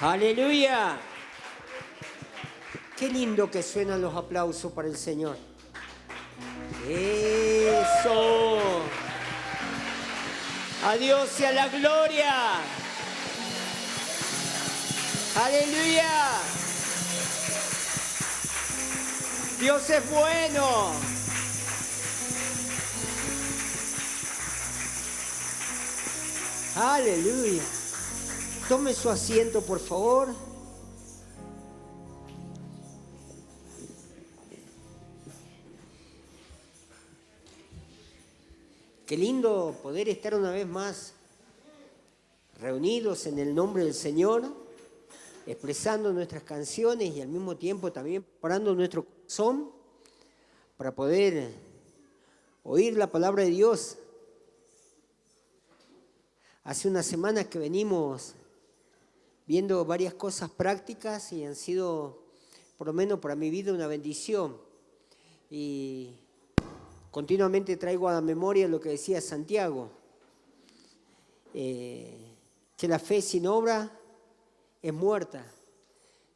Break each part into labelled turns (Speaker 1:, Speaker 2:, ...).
Speaker 1: Aleluya. Qué lindo que suenan los aplausos para el Señor. Eso. A Dios sea la gloria. Aleluya. Dios es bueno. Aleluya. Tome su asiento, por favor. Qué lindo poder estar una vez más reunidos en el nombre del Señor, expresando nuestras canciones y al mismo tiempo también preparando nuestro corazón para poder oír la palabra de Dios. Hace unas semanas que venimos viendo varias cosas prácticas y han sido, por lo menos para mi vida, una bendición. Y continuamente traigo a la memoria lo que decía Santiago, que la fe sin obra es muerta.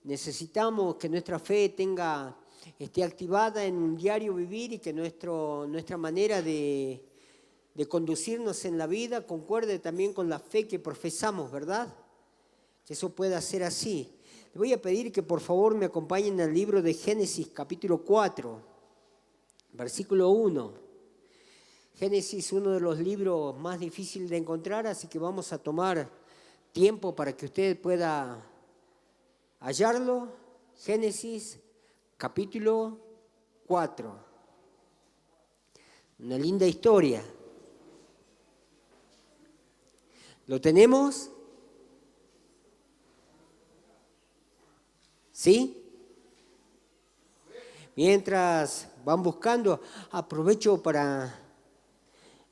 Speaker 1: Necesitamos que nuestra fe esté activada en un diario vivir y que nuestra manera de conducirnos en la vida concuerde también con la fe que profesamos, ¿verdad? Que eso pueda ser así. Le voy a pedir que por favor me acompañen al libro de Génesis capítulo 4, versículo 1. Génesis, uno de los libros más difíciles de encontrar, así que vamos a tomar tiempo para que usted pueda hallarlo. Génesis capítulo 4. Una linda historia. ¿Lo tenemos? ¿Sí? Mientras van buscando, aprovecho para...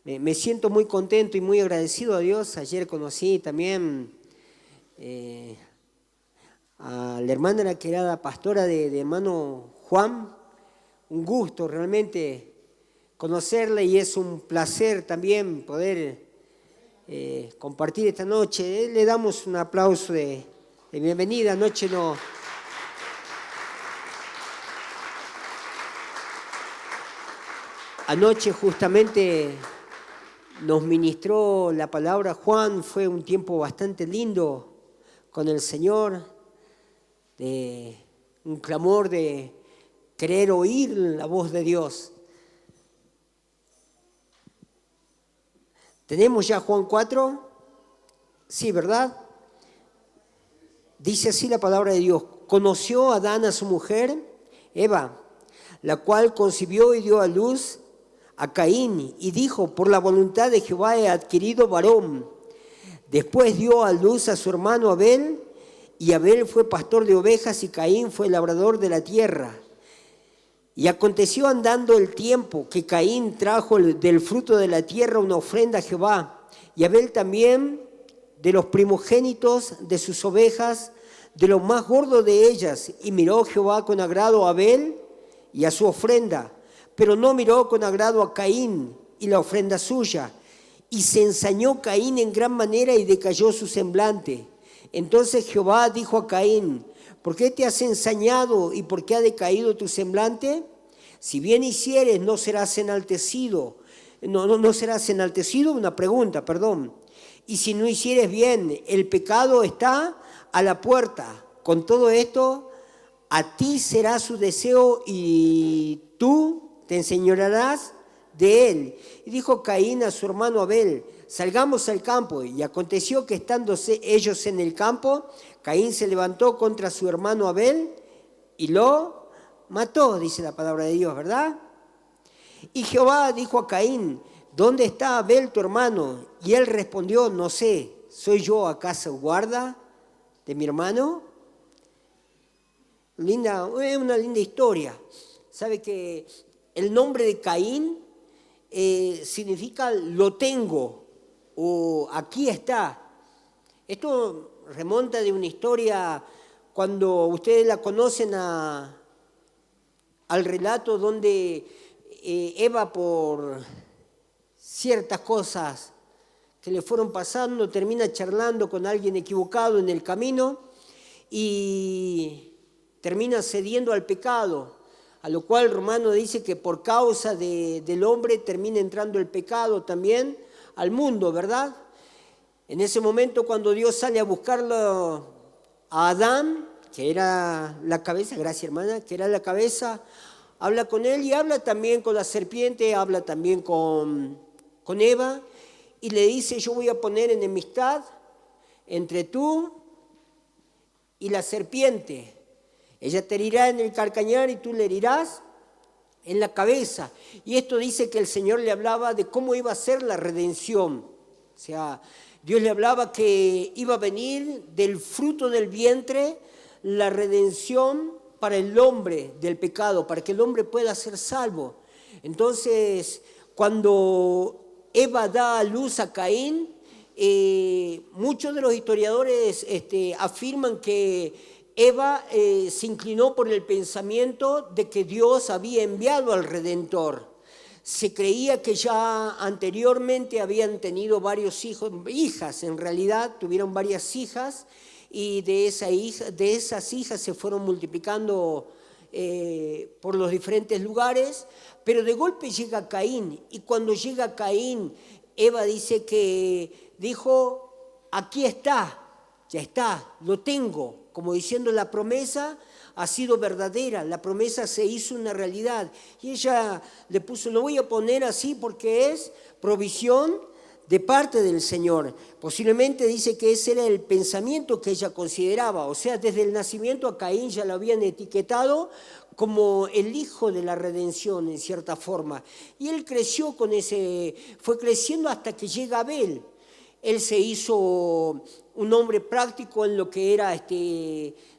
Speaker 1: Me siento muy contento y muy agradecido a Dios. Ayer conocí también a la hermana que era la pastora de hermano Juan. Un gusto realmente conocerla y es un placer también poder compartir esta noche. Le damos un aplauso de bienvenida. Anoche justamente nos ministró la palabra Juan, fue un tiempo bastante lindo con el Señor, de un clamor de querer oír la voz de Dios. ¿Tenemos ya Juan 4? Sí, ¿verdad? Dice así la palabra de Dios. Conoció Adán a su mujer, Eva, la cual concibió y dio a luz a Caín, y dijo, por la voluntad de Jehová he adquirido varón. Después dio a luz a su hermano Abel, y Abel fue pastor de ovejas, y Caín fue labrador de la tierra. Y aconteció andando el tiempo que Caín trajo del fruto de la tierra una ofrenda a Jehová, y Abel también de los primogénitos de sus ovejas, de lo más gordo de ellas. Y miró Jehová con agrado a Abel y a su ofrenda, pero no miró con agrado a Caín y la ofrenda suya. Y se ensañó Caín en gran manera y decayó su semblante. Entonces Jehová dijo a Caín, ¿por qué te has ensañado y por qué ha decaído tu semblante? Si bien hicieres, no serás enaltecido. No serás enaltecido, una pregunta, perdón. Y si no hicieres bien, el pecado está a la puerta. Con todo esto, a ti será su deseo y tú te enseñorearás de él. Y dijo Caín a su hermano Abel, salgamos al campo. Y aconteció que estándose ellos en el campo, Caín se levantó contra su hermano Abel y lo mató, dice la palabra de Dios, ¿verdad? Y Jehová dijo a Caín, ¿dónde está Abel tu hermano? Y él respondió, no sé, ¿soy yo acaso guarda de mi hermano? Una linda historia. ¿Sabe que el nombre de Caín significa lo tengo o aquí está? Esto remonta de una historia cuando ustedes la conocen al relato donde Eva, por ciertas cosas que le fueron pasando, termina charlando con alguien equivocado en el camino y termina cediendo al pecado, a lo cual Romano dice que por causa del hombre termina entrando el pecado también al mundo, ¿verdad? En ese momento cuando Dios sale a buscarlo a Adán, que era la cabeza, gracias hermana, que era la cabeza, habla con él y habla también con la serpiente, habla también con Eva y le dice, yo voy a poner enemistad entre tú y la serpiente. Ella te herirá en el calcañar y tú le herirás en la cabeza. Y esto dice que el Señor le hablaba de cómo iba a ser la redención. O sea, Dios le hablaba que iba a venir del fruto del vientre la redención para el hombre del pecado, para que el hombre pueda ser salvo. Entonces, cuando Eva da a luz a Caín, muchos de los historiadores afirman que Eva se inclinó por el pensamiento de que Dios había enviado al Redentor. Se creía que ya anteriormente habían tenido varios hijas, en realidad tuvieron varias hijas y de esas hijas se fueron multiplicando por los diferentes lugares, pero de golpe llega Caín y cuando llega Caín, Eva dice que dijo, aquí está, ya está, lo tengo. Como diciendo, la promesa ha sido verdadera, la promesa se hizo una realidad. Y ella le puso, lo voy a poner así porque es provisión de parte del Señor. Posiblemente dice que ese era el pensamiento que ella consideraba. O sea, desde el nacimiento a Caín ya lo habían etiquetado como el hijo de la redención, en cierta forma. Y él creció fue creciendo hasta que llega Abel. Él se hizo un hombre práctico en lo que era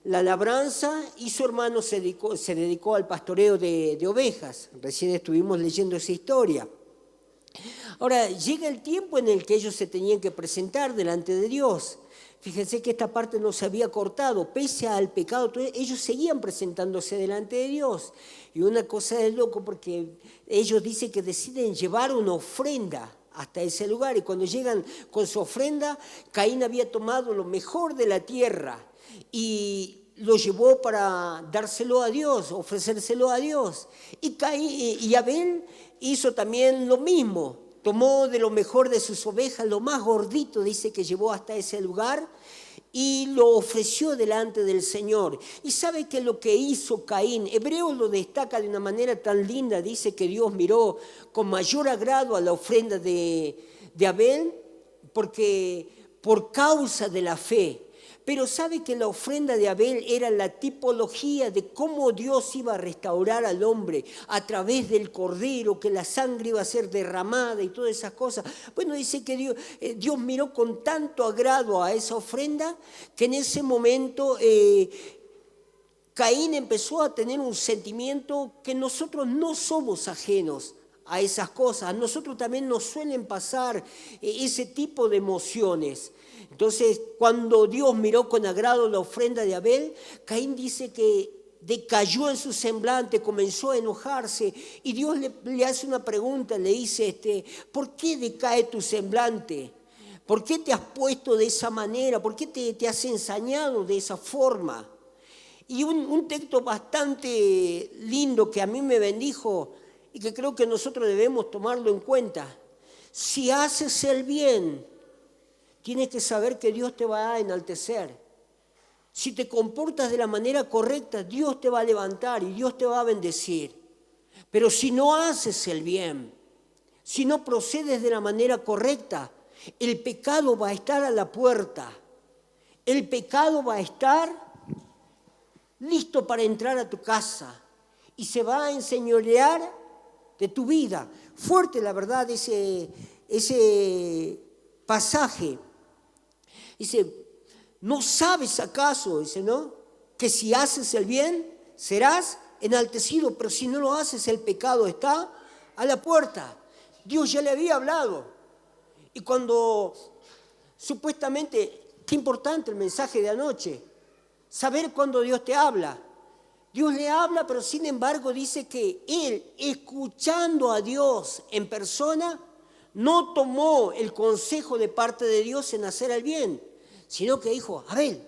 Speaker 1: la labranza y su hermano se dedicó al pastoreo de ovejas. Recién estuvimos leyendo esa historia. Ahora, llega el tiempo en el que ellos se tenían que presentar delante de Dios. Fíjense que esta parte no se había cortado, pese al pecado, ellos seguían presentándose delante de Dios. Y una cosa es loco porque ellos dicen que deciden llevar una ofrenda hasta ese lugar y cuando llegan con su ofrenda, Caín había tomado lo mejor de la tierra y lo llevó para dárselo a Dios, ofrecérselo a Dios. Y Abel hizo también lo mismo, tomó de lo mejor de sus ovejas, lo más gordito, dice que llevó hasta ese lugar y lo ofreció delante del Señor. Y sabe que lo que hizo Caín, Hebreo lo destaca de una manera tan linda, dice que Dios miró con mayor agrado a la ofrenda de Abel, porque por causa de la fe. Pero sabe que la ofrenda de Abel era la tipología de cómo Dios iba a restaurar al hombre a través del cordero, que la sangre iba a ser derramada y todas esas cosas. Bueno, dice que Dios miró con tanto agrado a esa ofrenda que en ese momento Caín empezó a tener un sentimiento que nosotros no somos ajenos a esas cosas. A nosotros también nos suelen pasar ese tipo de emociones. Entonces, cuando Dios miró con agrado la ofrenda de Abel, Caín dice que decayó en su semblante, comenzó a enojarse y Dios le hace una pregunta, le dice, ¿por qué decae tu semblante? ¿Por qué te has puesto de esa manera? ¿Por qué te has ensañado de esa forma? Y un texto bastante lindo que a mí me bendijo y que creo que nosotros debemos tomarlo en cuenta. Si haces el bien, tienes que saber que Dios te va a enaltecer. Si te comportas de la manera correcta, Dios te va a levantar y Dios te va a bendecir. Pero si no haces el bien, si no procedes de la manera correcta, el pecado va a estar a la puerta. El pecado va a estar listo para entrar a tu casa y se va a enseñorear de tu vida. Fuerte, la verdad, ese pasaje. Dice, ¿no sabes acaso, dice, no, que si haces el bien serás enaltecido, pero si no lo haces el pecado está a la puerta? Dios ya le había hablado. Y cuando supuestamente, qué importante el mensaje de anoche, saber cuándo Dios te habla. Dios le habla, pero sin embargo dice que él, escuchando a Dios en persona, no tomó el consejo de parte de Dios en hacer el bien, sino que dijo, Abel,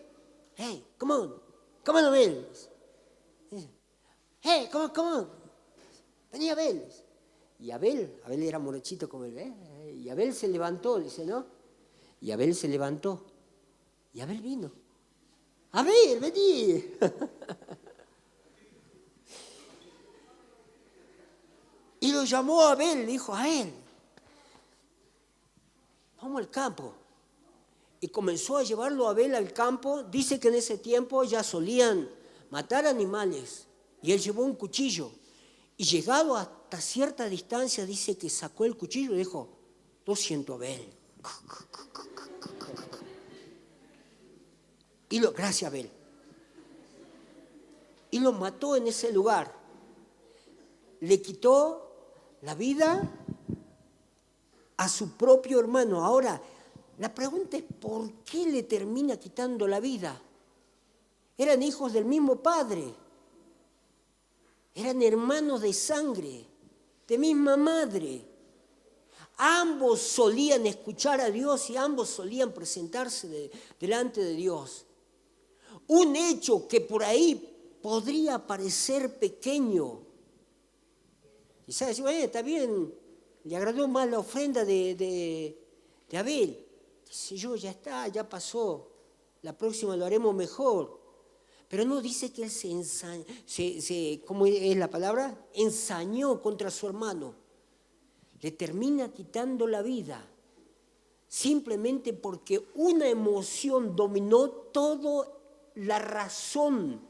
Speaker 1: Hey, come on, Abel. Hey, come on. Vení, Abel. Y Abel era morochito como él, ¿eh? Y Abel se levantó, dice, ¿no? Y Abel se levantó. Y Abel vino. Abel, vení. Y lo llamó a Abel, le dijo, Abel, vamos al campo. Y comenzó a llevarlo a Abel al campo. Dice que en ese tiempo ya solían matar animales. Y él llevó un cuchillo. Y llegado hasta cierta distancia, dice que sacó el cuchillo y dijo, lo siento, Abel. Gracias, Abel. Y lo mató en ese lugar. Le quitó la vida a su propio hermano. Ahora, la pregunta es, ¿por qué le termina quitando la vida? Eran hijos del mismo padre. Eran hermanos de sangre, de misma madre. Ambos solían escuchar a Dios y ambos solían presentarse delante de Dios. Un hecho que por ahí podría parecer pequeño. Quizás decir, bueno, está bien, le agradó más la ofrenda de Abel. Dice yo, ya está, ya pasó, la próxima lo haremos mejor. Pero no dice que él ¿cómo es la palabra? Ensañó contra su hermano. Le termina quitando la vida. Simplemente porque una emoción dominó toda la razón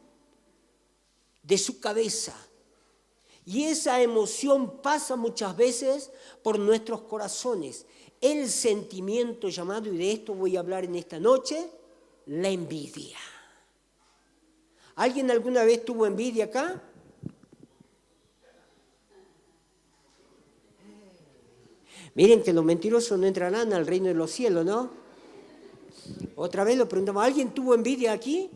Speaker 1: de su cabeza. Y esa emoción pasa muchas veces por nuestros corazones. El sentimiento llamado, y de esto voy a hablar en esta noche, la envidia. ¿Alguien alguna vez tuvo envidia acá? Miren que los mentirosos no entrarán al reino de los cielos, ¿no? Otra vez lo preguntamos, ¿alguien tuvo envidia aquí?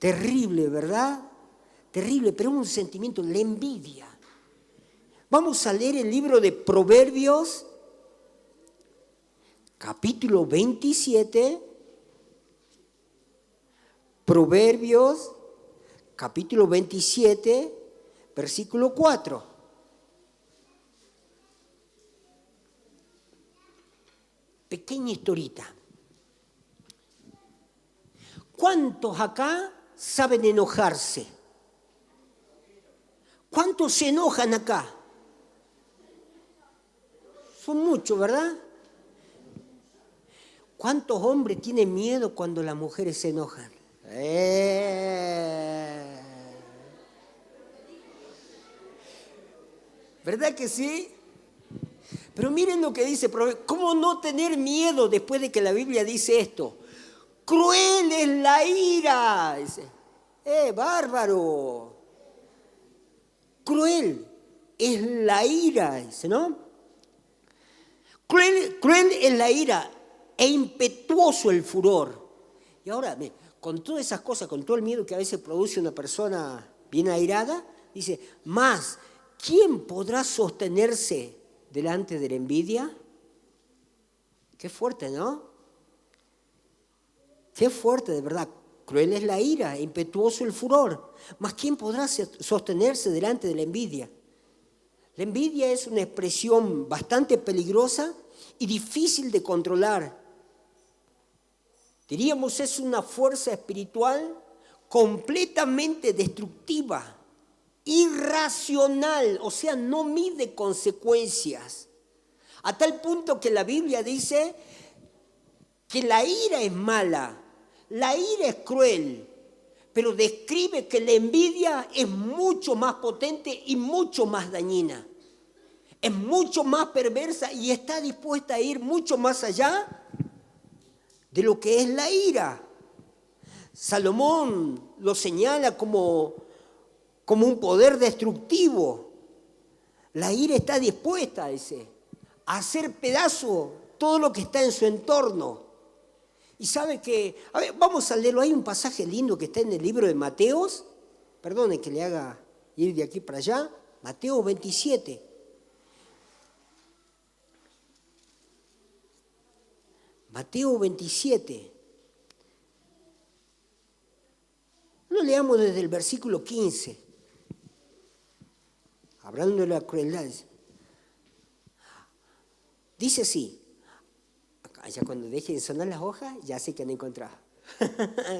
Speaker 1: Terrible, ¿verdad? Terrible, pero es un sentimiento, la envidia. Vamos a leer el libro de Proverbios, capítulo 27. Proverbios, capítulo 27, versículo 4. Pequeña historita. ¿Cuántos acá saben enojarse? ¿Cuántos se enojan acá? Son muchos, ¿verdad? ¿Cuántos hombres tienen miedo cuando las mujeres se enojan? ¿Verdad que sí? Pero miren lo que dice, ¿cómo no tener miedo después de que la Biblia dice esto? Cruel es la ira. Dice, bárbaro. Cruel es la ira, dice, ¿no? Cruel es la ira e impetuoso el furor. Y ahora, con todas esas cosas, con todo el miedo que a veces produce una persona bien airada, dice, más, ¿quién podrá sostenerse delante de la envidia? Qué fuerte, ¿no? Qué fuerte, de verdad. Cruel es la ira, impetuoso el furor. Mas ¿quién podrá sostenerse delante de la envidia? La envidia es una expresión bastante peligrosa y difícil de controlar. Diríamos, es una fuerza espiritual completamente destructiva, irracional, o sea, no mide consecuencias. A tal punto que la Biblia dice que la ira es mala, la ira es cruel, pero describe que la envidia es mucho más potente y mucho más dañina. Es mucho más perversa y está dispuesta a ir mucho más allá de lo que es la ira. Salomón lo señala como un poder destructivo. La ira está dispuesta, dice, a hacer pedazo todo lo que está en su entorno. Y sabe que, a ver, vamos a leerlo, hay un pasaje lindo que está en el libro de Mateos, perdone que le haga ir de aquí para allá, Mateo 27. Mateo 27. Lo leamos desde el versículo 15. Hablando de la crueldad. Dice así. Ya cuando dejen de sonar las hojas, ya sé que han encontrado.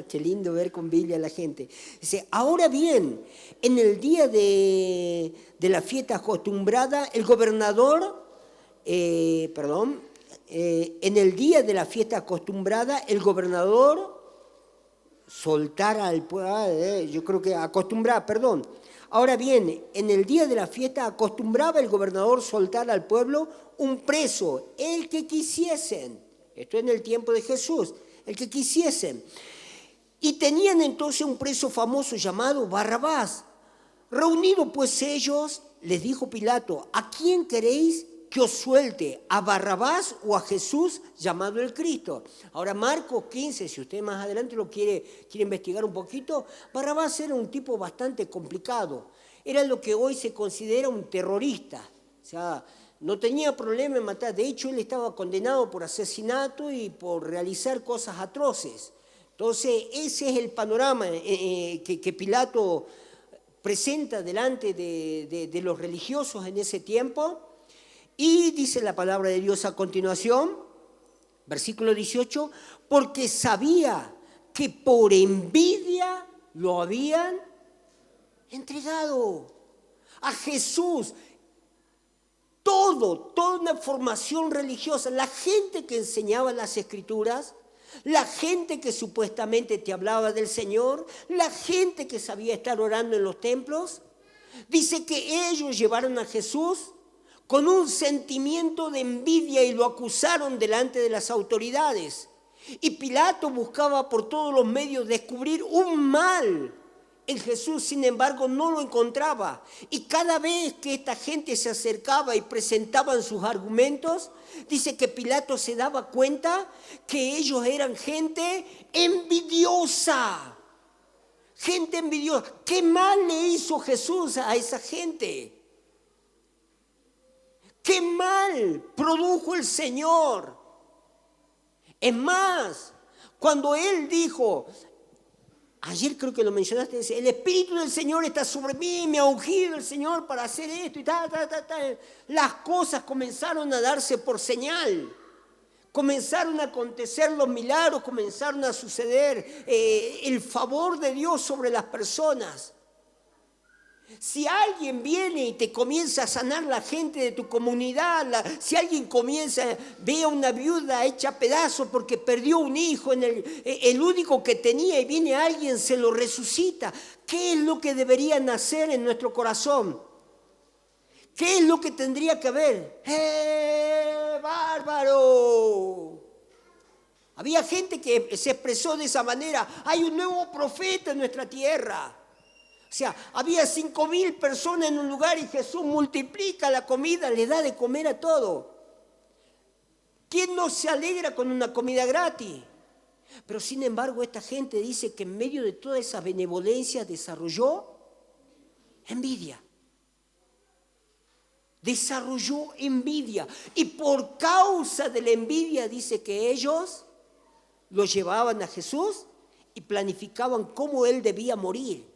Speaker 1: Qué lindo ver con Biblia a la gente. Dice, ahora bien, en el día de la fiesta acostumbrada, el gobernador, en el día de la fiesta acostumbrada, el gobernador soltara al pueblo, yo creo que acostumbrar, perdón. Ahora bien, en el día de la fiesta acostumbraba el gobernador soltar al pueblo un preso, el que quisiesen. Esto en el tiempo de Jesús, el que quisiesen. Y tenían entonces un preso famoso llamado Barrabás. Reunidos pues ellos, les dijo Pilato, ¿a quién queréis que os suelte? ¿A Barrabás o a Jesús llamado el Cristo? Ahora Marcos 15, si usted más adelante lo quiere investigar un poquito, Barrabás era un tipo bastante complicado. Era lo que hoy se considera un terrorista. O sea, no tenía problema en matar. De hecho, él estaba condenado por asesinato y por realizar cosas atroces. Entonces, ese es el panorama que Pilato presenta delante de los religiosos en ese tiempo. Y dice la palabra de Dios a continuación, versículo 18, porque sabía que por envidia lo habían entregado a Jesús. Toda una formación religiosa, la gente que enseñaba las Escrituras, la gente que supuestamente te hablaba del Señor, la gente que sabía estar orando en los templos, dice que ellos llevaron a Jesús con un sentimiento de envidia y lo acusaron delante de las autoridades. Y Pilato buscaba por todos los medios descubrir un mal en Jesús, sin embargo no lo encontraba. Y cada vez que esta gente se acercaba y presentaban sus argumentos, dice que Pilato se daba cuenta que ellos eran gente envidiosa. Gente envidiosa. ¿Qué mal le hizo Jesús a esa gente? ¿Qué mal produjo el Señor? Es más, cuando Él dijo, ayer creo que lo mencionaste, el Espíritu del Señor está sobre mí, me ha ungido el Señor para hacer esto y tal. Las cosas comenzaron a darse por señal. Comenzaron a acontecer los milagros, comenzaron a suceder el favor de Dios sobre las personas. Si alguien viene y te comienza a sanar la gente de tu comunidad, si alguien ve a una viuda hecha pedazos porque perdió un hijo, el único que tenía, y viene alguien, se lo resucita. ¿Qué es lo que debería nacer en nuestro corazón? ¿Qué es lo que tendría que haber? ¡Bárbaro! Había gente que se expresó de esa manera. Hay un nuevo profeta en nuestra tierra. O sea, había 5.000 personas en un lugar y Jesús multiplica la comida, le da de comer a todo. ¿Quién no se alegra con una comida gratis? Pero sin embargo, esta gente dice que en medio de toda esa benevolencia desarrolló envidia. Desarrolló envidia. Y por causa de la envidia dice que ellos lo llevaban a Jesús y planificaban cómo él debía morir.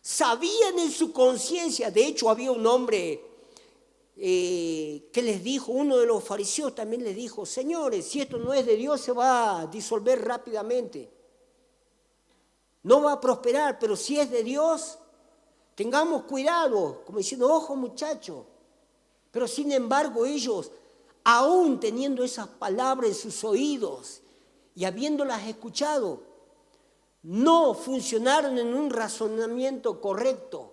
Speaker 1: Sabían en su conciencia, de hecho había un hombre que les dijo, uno de los fariseos también les dijo, señores, si esto no es de Dios se va a disolver rápidamente. No va a prosperar, pero si es de Dios, tengamos cuidado, como diciendo, ojo muchacho. Pero sin embargo ellos, aún teniendo esas palabras en sus oídos y habiéndolas escuchado, no funcionaron en un razonamiento correcto.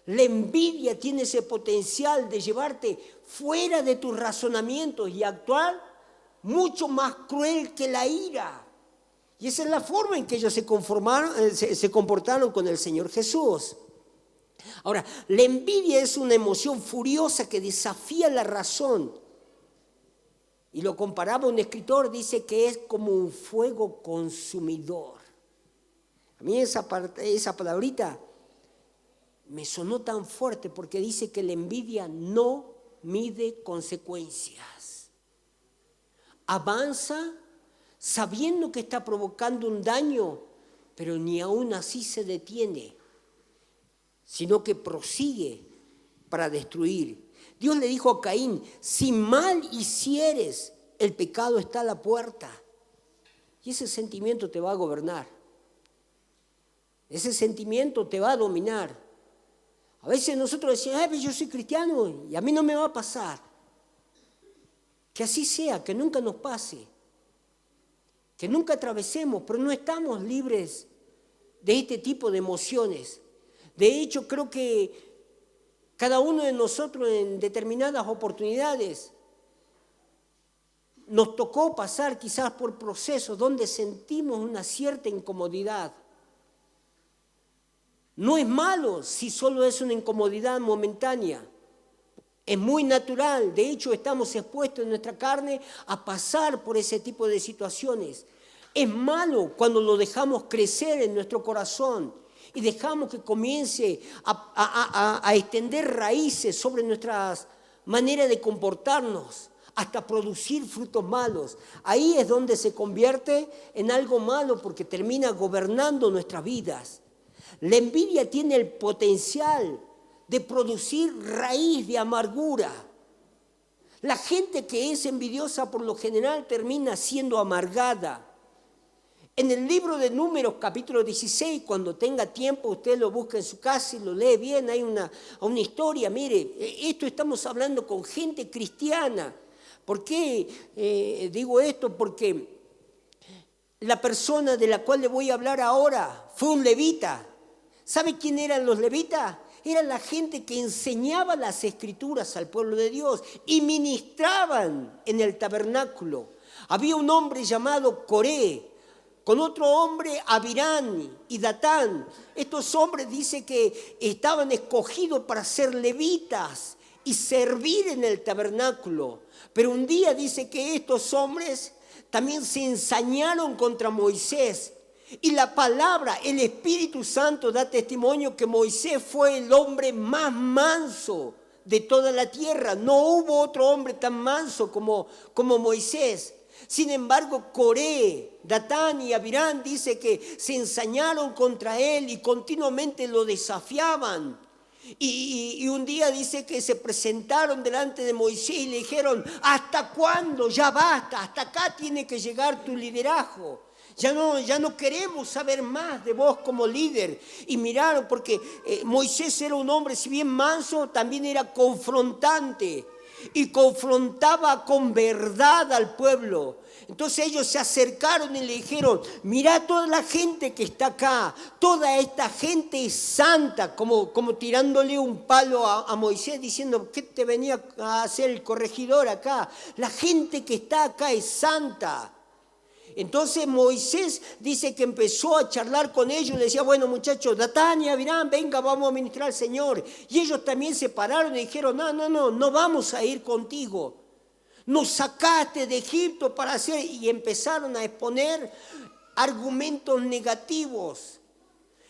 Speaker 1: La envidia tiene ese potencial de llevarte fuera de tus razonamientos y actuar mucho más cruel que la ira. Y esa es la forma en que ellos se comportaron con el Señor Jesús. Ahora, la envidia es una emoción furiosa que desafía la razón. Y lo comparaba un escritor, dice que es como un fuego consumidor. A mí esa palabrita me sonó tan fuerte porque dice que la envidia no mide consecuencias. avanza sabiendo que está provocando un daño, pero ni aún así se detiene, sino que prosigue para destruir. Dios le dijo a Caín, si mal hicieres, el pecado está a la puerta. Y ese sentimiento te va a gobernar. Ese sentimiento te va a dominar. A veces nosotros decimos, pero yo soy cristiano y a mí no me va a pasar. Que así sea, que nunca nos pase. Que nunca atravesemos, pero no estamos libres de este tipo de emociones. De hecho, creo que cada uno de nosotros en determinadas oportunidades nos tocó pasar quizás por procesos donde sentimos una cierta incomodidad. No es malo si solo es una incomodidad momentánea. Es muy natural, de hecho estamos expuestos en nuestra carne a pasar por ese tipo de situaciones. Es malo cuando lo dejamos crecer en nuestro corazón y dejamos que comience a extender raíces sobre nuestras maneras de comportarnos, hasta producir frutos malos. Ahí es donde se convierte en algo malo porque termina gobernando nuestras vidas. La envidia tiene el potencial de producir raíz de amargura. La gente que es envidiosa por lo general termina siendo amargada. En el libro de Números, capítulo 16, cuando tenga tiempo, usted lo busca en su casa y lo lee bien, hay una historia. Mire, esto estamos hablando con gente cristiana. ¿Por qué digo esto? Porque la persona de la cual le voy a hablar ahora fue un levita. ¿Sabe quién eran los levitas? Era la gente que enseñaba las escrituras al pueblo de Dios y ministraban en el tabernáculo. Había un hombre llamado Coré, con otro hombre Abirán y Datán. Estos hombres dice que estaban escogidos para ser levitas y servir en el tabernáculo. Pero un día dice que estos hombres también se ensañaron contra Moisés. Y la palabra, el Espíritu Santo da testimonio que Moisés fue el hombre más manso de toda la tierra. No hubo otro hombre tan manso como Moisés. Sin embargo, Coré, Datán y Abirán dice que se ensañaron contra él y continuamente lo desafiaban. Y un día dice que se presentaron delante de Moisés y le dijeron, ¿hasta cuándo? Ya basta, hasta acá tiene que llegar tu liderazgo. Ya no queremos saber más de vos como líder. Y miraron, porque Moisés era un hombre, si bien manso, también era confrontante. Y confrontaba con verdad al pueblo. Entonces ellos se acercaron y le dijeron, mirá toda la gente que está acá, toda esta gente es santa, como tirándole un palo a Moisés diciendo, ¿qué te venía a hacer el corregidor acá? La gente que está acá es santa. Entonces Moisés dice que empezó a charlar con ellos, le decía, bueno muchachos, Datán y Abirán, venga, vamos a ministrar al Señor. Y ellos también se pararon y dijeron, no vamos a ir contigo. Nos sacaste de Egipto para hacer, y empezaron a exponer argumentos negativos.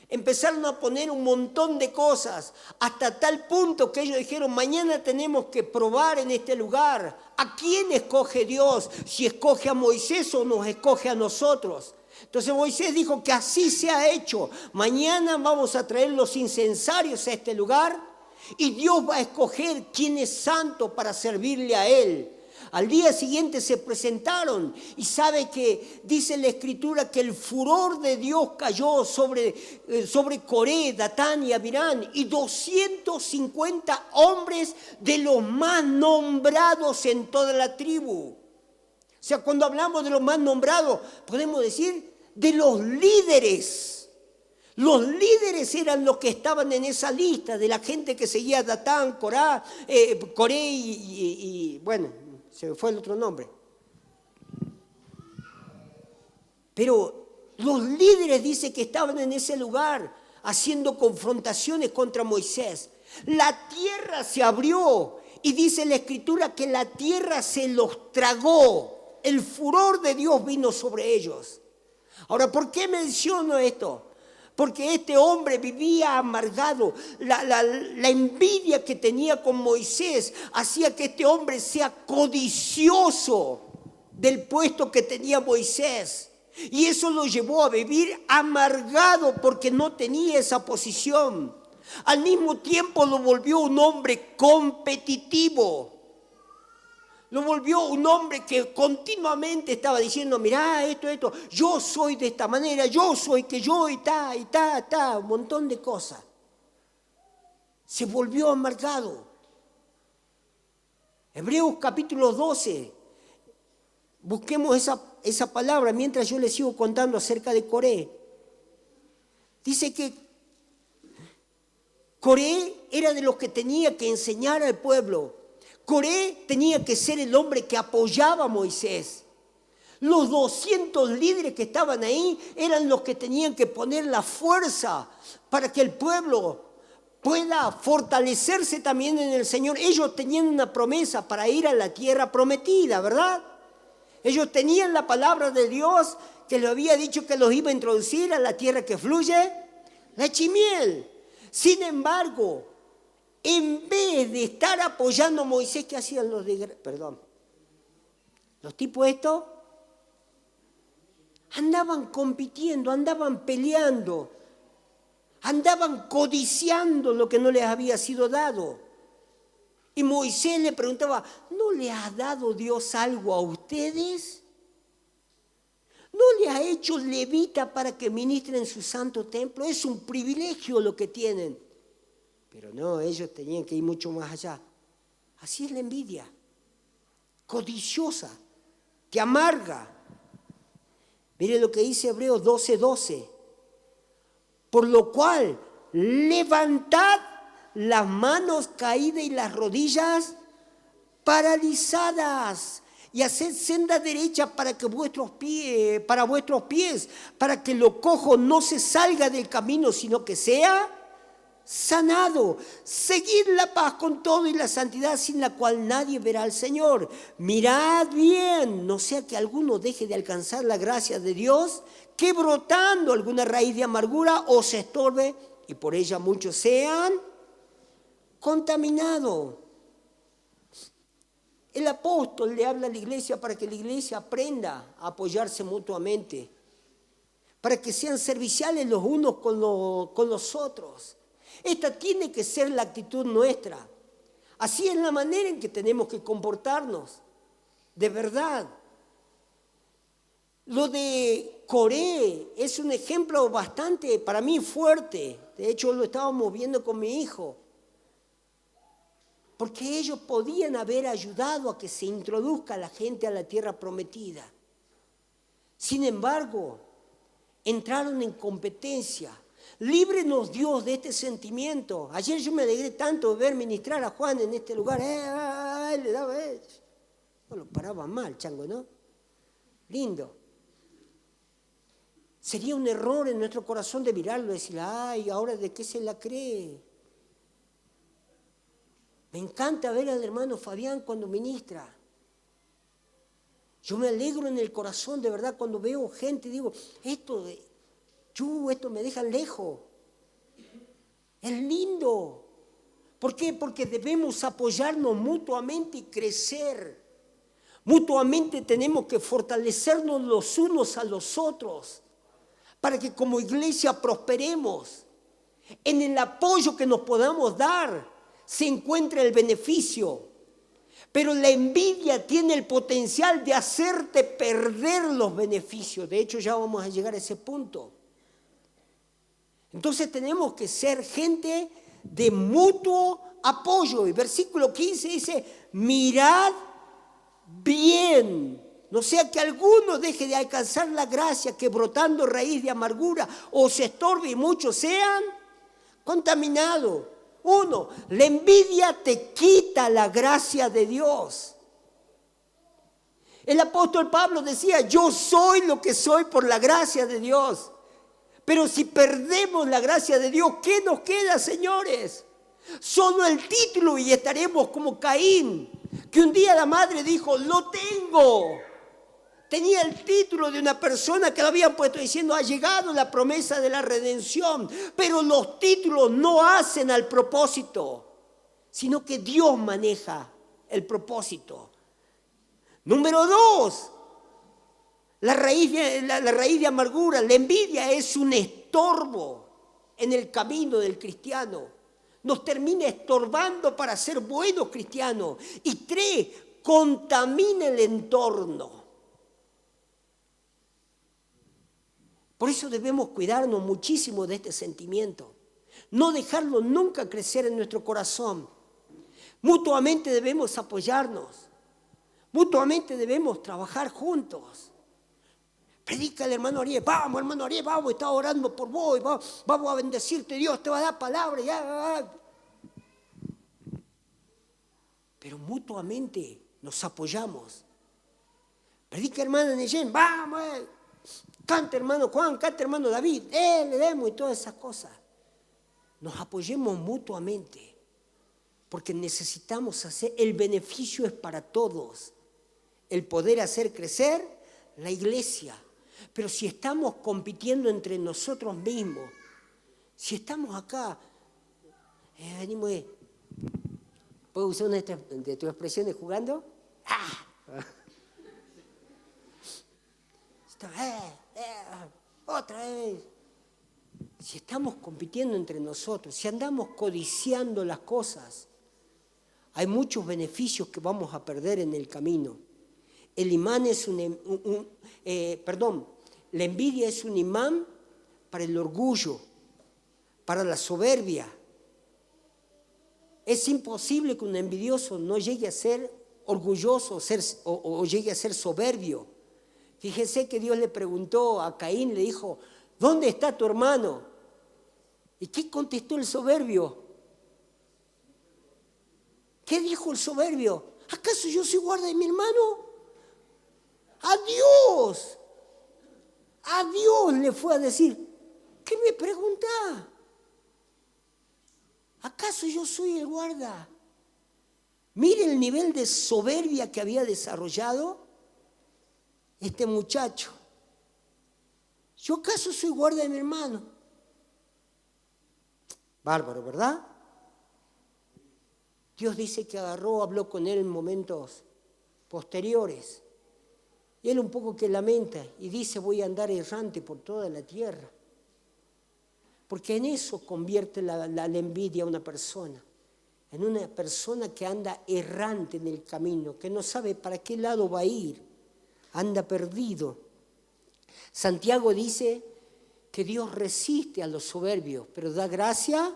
Speaker 1: Empezaron a poner un montón de cosas, hasta tal punto que ellos dijeron, mañana tenemos que probar en este lugar a quién escoge Dios, si escoge a Moisés o nos escoge a nosotros. Entonces Moisés dijo que así se ha hecho. Mañana vamos a traer los incensarios a este lugar y Dios va a escoger quién es santo para servirle a Él. Al día siguiente se presentaron y sabe que dice la Escritura que el furor de Dios cayó sobre Coré, Datán y Abirán y 250 hombres de los más nombrados en toda la tribu. O sea, cuando hablamos de los más nombrados, podemos decir de los líderes. Los líderes eran los que estaban en esa lista de la gente que seguía a Datán, Coré y bueno, se me fue el otro nombre. Pero los líderes dice que estaban en ese lugar haciendo confrontaciones contra Moisés. La tierra se abrió y dice la Escritura que la tierra se los tragó. El furor de Dios vino sobre ellos. Ahora, ¿por qué menciono esto? Porque este hombre vivía amargado. La envidia que tenía con Moisés hacía que este hombre sea codicioso. del puesto que tenía Moisés. Y eso lo llevó a vivir amargado porque no tenía esa posición. Al mismo tiempo lo volvió un hombre competitivo. Lo volvió un hombre que continuamente estaba diciendo, mirá, esto, yo soy de esta manera, yo soy que yo y un montón de cosas. Se volvió amargado. Hebreos capítulo 12. Busquemos esa palabra mientras yo les sigo contando acerca de Coré. Dice que Coré era de los que tenía que enseñar al pueblo. Coré tenía que ser el hombre que apoyaba a Moisés. Los 200 líderes que estaban ahí eran los que tenían que poner la fuerza para que el pueblo pueda fortalecerse también en el Señor. Ellos tenían una promesa para ir a la tierra prometida, ¿verdad? Ellos tenían la palabra de Dios que le había dicho que los iba a introducir a la tierra que fluye leche y miel. Sin embargo, en vez de estar apoyando a Moisés, ¿qué hacían los tipos estos? Andaban compitiendo, andaban peleando, andaban codiciando lo que no les había sido dado. Y Moisés le preguntaba, ¿no le ha dado Dios algo a ustedes? ¿No le ha hecho levita para que ministren en su santo templo? Es un privilegio lo que tienen. Pero no, ellos tenían que ir mucho más allá. Así es la envidia, codiciosa, que amarga. Mire lo que dice Hebreos 12:12. Por lo cual, levantad las manos caídas y las rodillas paralizadas y haced senda derecha para vuestros pies, para que lo cojo no se salga del camino, sino que sea sanado. Seguid la paz con todo y la santidad, sin la cual nadie verá al Señor. Mirad bien, no sea que alguno deje de alcanzar la gracia de Dios, que brotando alguna raíz de amargura os estorbe y por ella muchos sean contaminados. El apóstol le habla a la iglesia para que la iglesia aprenda a apoyarse mutuamente, para que sean serviciales los unos con los otros. Esta tiene que ser la actitud nuestra. Así es la manera en que tenemos que comportarnos, de verdad. Lo de Coré es un ejemplo bastante, para mí, fuerte. De hecho, lo estábamos viendo con mi hijo. Porque ellos podían haber ayudado a que se introduzca la gente a la tierra prometida. Sin embargo, entraron en competencia. Líbrenos Dios de este sentimiento. Ayer yo me alegré tanto de ver ministrar a Juan en este lugar. Le daba no lo paraba mal, chango, ¿no? Lindo. Sería un error en nuestro corazón de mirarlo y decir, ay, ahora de qué se la cree. Me encanta ver al hermano Fabián cuando ministra. Yo me alegro en el corazón de verdad cuando veo gente, digo, esto me deja lejos. Es lindo. ¿Por qué? Porque debemos apoyarnos mutuamente y crecer. Mutuamente tenemos que fortalecernos los unos a los otros para que como iglesia prosperemos. En el apoyo que nos podamos dar se encuentra el beneficio. Pero la envidia tiene el potencial de hacerte perder los beneficios. De hecho, ya vamos a llegar a ese punto. Entonces tenemos que ser gente de mutuo apoyo. Y versículo 15 dice, mirad bien, no sea que alguno deje de alcanzar la gracia, que brotando raíz de amargura os estorbe y muchos sean contaminados. 1, la envidia te quita la gracia de Dios. El apóstol Pablo decía, yo soy lo que soy por la gracia de Dios. Pero si perdemos la gracia de Dios, ¿qué nos queda, señores? Solo el título y estaremos como Caín, que un día la madre dijo, lo tengo. Tenía el título de una persona que lo habían puesto diciendo, ha llegado la promesa de la redención. Pero los títulos no hacen al propósito, sino que Dios maneja el propósito. Número 2, La raíz de amargura, la envidia es un estorbo en el camino del cristiano. Nos termina estorbando para ser buenos cristianos. Y 3, contamina el entorno. Por eso debemos cuidarnos muchísimo de este sentimiento. No dejarlo nunca crecer en nuestro corazón. Mutuamente debemos apoyarnos. Mutuamente debemos trabajar juntos. Predica el hermano Ariel. Vamos, hermano Ariel, vamos, está orando por vos. Vamos a bendecirte, Dios te va a dar palabra. Ya. Pero mutuamente nos apoyamos. Predica hermano Neyen. Vamos. Canta hermano Juan, canta hermano David. Le demos y todas esas cosas. Nos apoyemos mutuamente. Porque necesitamos hacer, el beneficio es para todos. El poder hacer crecer la iglesia. Pero si estamos compitiendo entre nosotros mismos, si estamos acá, venimos, ¿puedo usar una de tus expresiones jugando? Otra vez. Si estamos compitiendo entre nosotros, si andamos codiciando las cosas, hay muchos beneficios que vamos a perder en el camino. El imán es la envidia es un imán para el orgullo, para la soberbia. Es imposible que un envidioso no llegue a ser orgulloso o llegue a ser soberbio. Fíjense que Dios le preguntó a Caín, le dijo, ¿dónde está tu hermano? ¿Y qué contestó el soberbio? ¿Qué dijo el soberbio? ¿Acaso yo soy guarda de mi hermano? ¡A Dios! A Dios le fue a decir, ¿qué me pregunta? ¿Acaso yo soy el guarda? Mire el nivel de soberbia que había desarrollado este muchacho. ¿Yo acaso soy guarda de mi hermano? Bárbaro, ¿verdad? Dios dice que habló con él en momentos posteriores. Y él un poco que lamenta y dice, voy a andar errante por toda la tierra. Porque en eso convierte la envidia a una persona. En una persona que anda errante en el camino, que no sabe para qué lado va a ir. Anda perdido. Santiago dice que Dios resiste a los soberbios, pero da gracia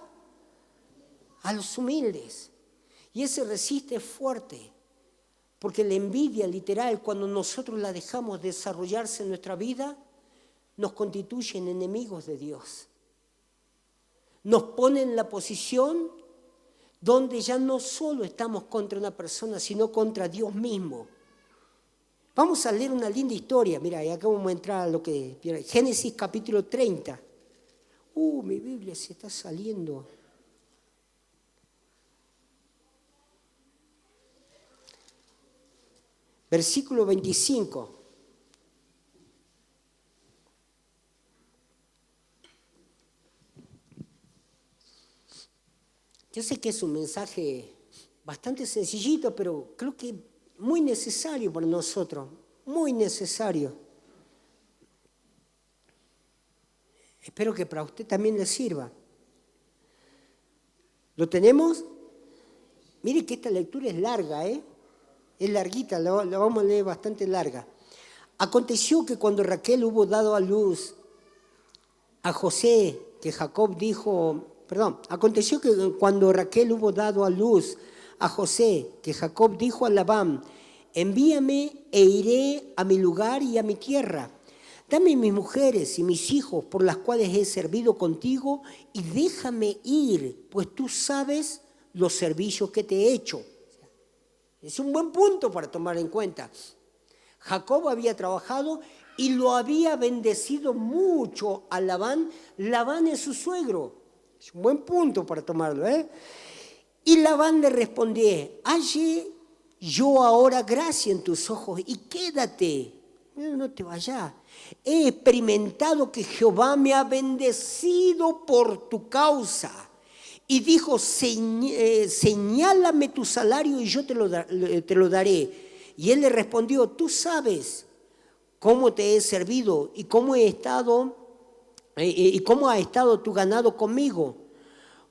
Speaker 1: a los humildes. Y ese resiste es fuerte. Porque la envidia literal, cuando nosotros la dejamos desarrollarse en nuestra vida, nos constituye en enemigos de Dios. Nos pone en la posición donde ya no solo estamos contra una persona, sino contra Dios mismo. Vamos a leer una linda historia. Mira, y acá vamos a entrar a lo que... Génesis capítulo 30. Mi Biblia se está saliendo. Versículo 25. Yo sé que es un mensaje bastante sencillito, pero creo que muy necesario para nosotros, muy necesario. Espero que para usted también le sirva. ¿Lo tenemos? Mire que esta lectura es larga, Es larguita, la vamos a leer bastante larga. Aconteció que cuando Raquel hubo dado a luz a José, aconteció que cuando Raquel hubo dado a luz a José, que Jacob dijo a Labán, envíame e iré a mi lugar y a mi tierra. Dame mis mujeres y mis hijos por las cuales he servido contigo y déjame ir, pues tú sabes los servicios que te he hecho. Es un buen punto para tomar en cuenta. Jacob había trabajado y lo había bendecido mucho a Labán. Labán es su suegro. Es un buen punto para tomarlo, Y Labán le respondió, halle yo ahora gracia en tus ojos y quédate, no te vayas. He experimentado que Jehová me ha bendecido por tu causa. Y dijo, señálame tu salario y yo te lo daré. Y él le respondió, tú sabes cómo te he servido y cómo ha estado tu ganado conmigo.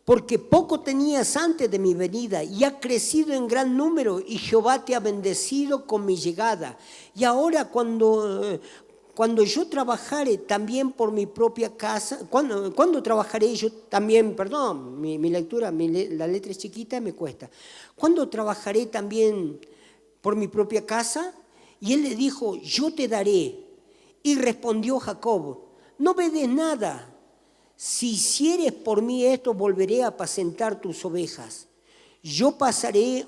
Speaker 1: Porque poco tenías antes de mi venida y ha crecido en gran número y Jehová te ha bendecido con mi llegada. Y ahora cuando yo trabajare también por mi propia casa, cuando trabajaré yo también, perdón, mi lectura, la letra es chiquita, me cuesta. ¿Cuándo trabajaré también por mi propia casa? Y él le dijo, yo te daré. Y respondió Jacob, no me des nada. Si hicieres por mí esto, volveré a apacentar tus ovejas. Yo pasaré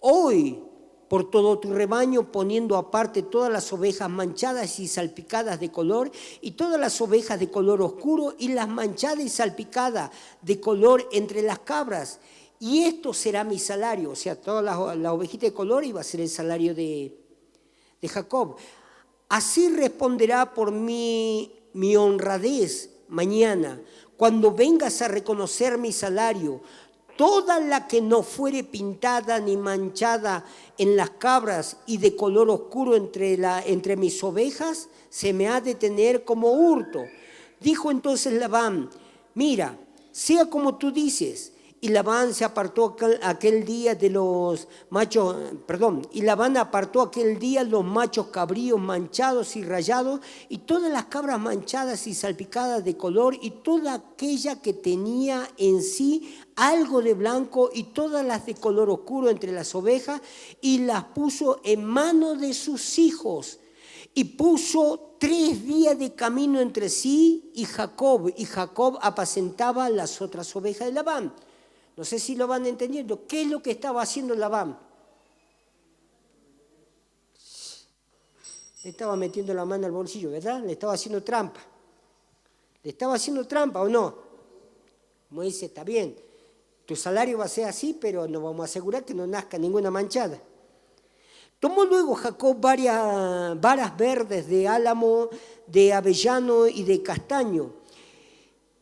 Speaker 1: hoy por todo tu rebaño, poniendo aparte todas las ovejas manchadas y salpicadas de color, y todas las ovejas de color oscuro, y las manchadas y salpicadas de color entre las cabras. Y esto será mi salario. O sea, toda la ovejita de color iba a ser el salario de Jacob. Así responderá por mi honradez mañana, cuando vengas a reconocer mi salario. Toda la que no fuere pintada ni manchada en las cabras y de color oscuro entre mis ovejas, se me ha de tener como hurto. Dijo entonces Labán, mira, sea como tú dices. Y Labán aquel día los machos cabríos manchados y rayados, y todas las cabras manchadas y salpicadas de color, y toda aquella que tenía en sí algo de blanco, y todas las de color oscuro entre las ovejas, y las puso en manos de sus hijos. Y puso 3 días de camino entre sí y Jacob apacentaba las otras ovejas de Labán. No sé si lo van entendiendo. ¿Qué es lo que estaba haciendo Labán? Le estaba metiendo la mano al bolsillo, ¿verdad? Le estaba haciendo trampa. ¿Le estaba haciendo trampa o no? Como dice, está bien, tu salario va a ser así, pero nos vamos a asegurar que no nazca ninguna manchada. Tomó luego Jacob varias varas verdes de álamo, de avellano y de castaño,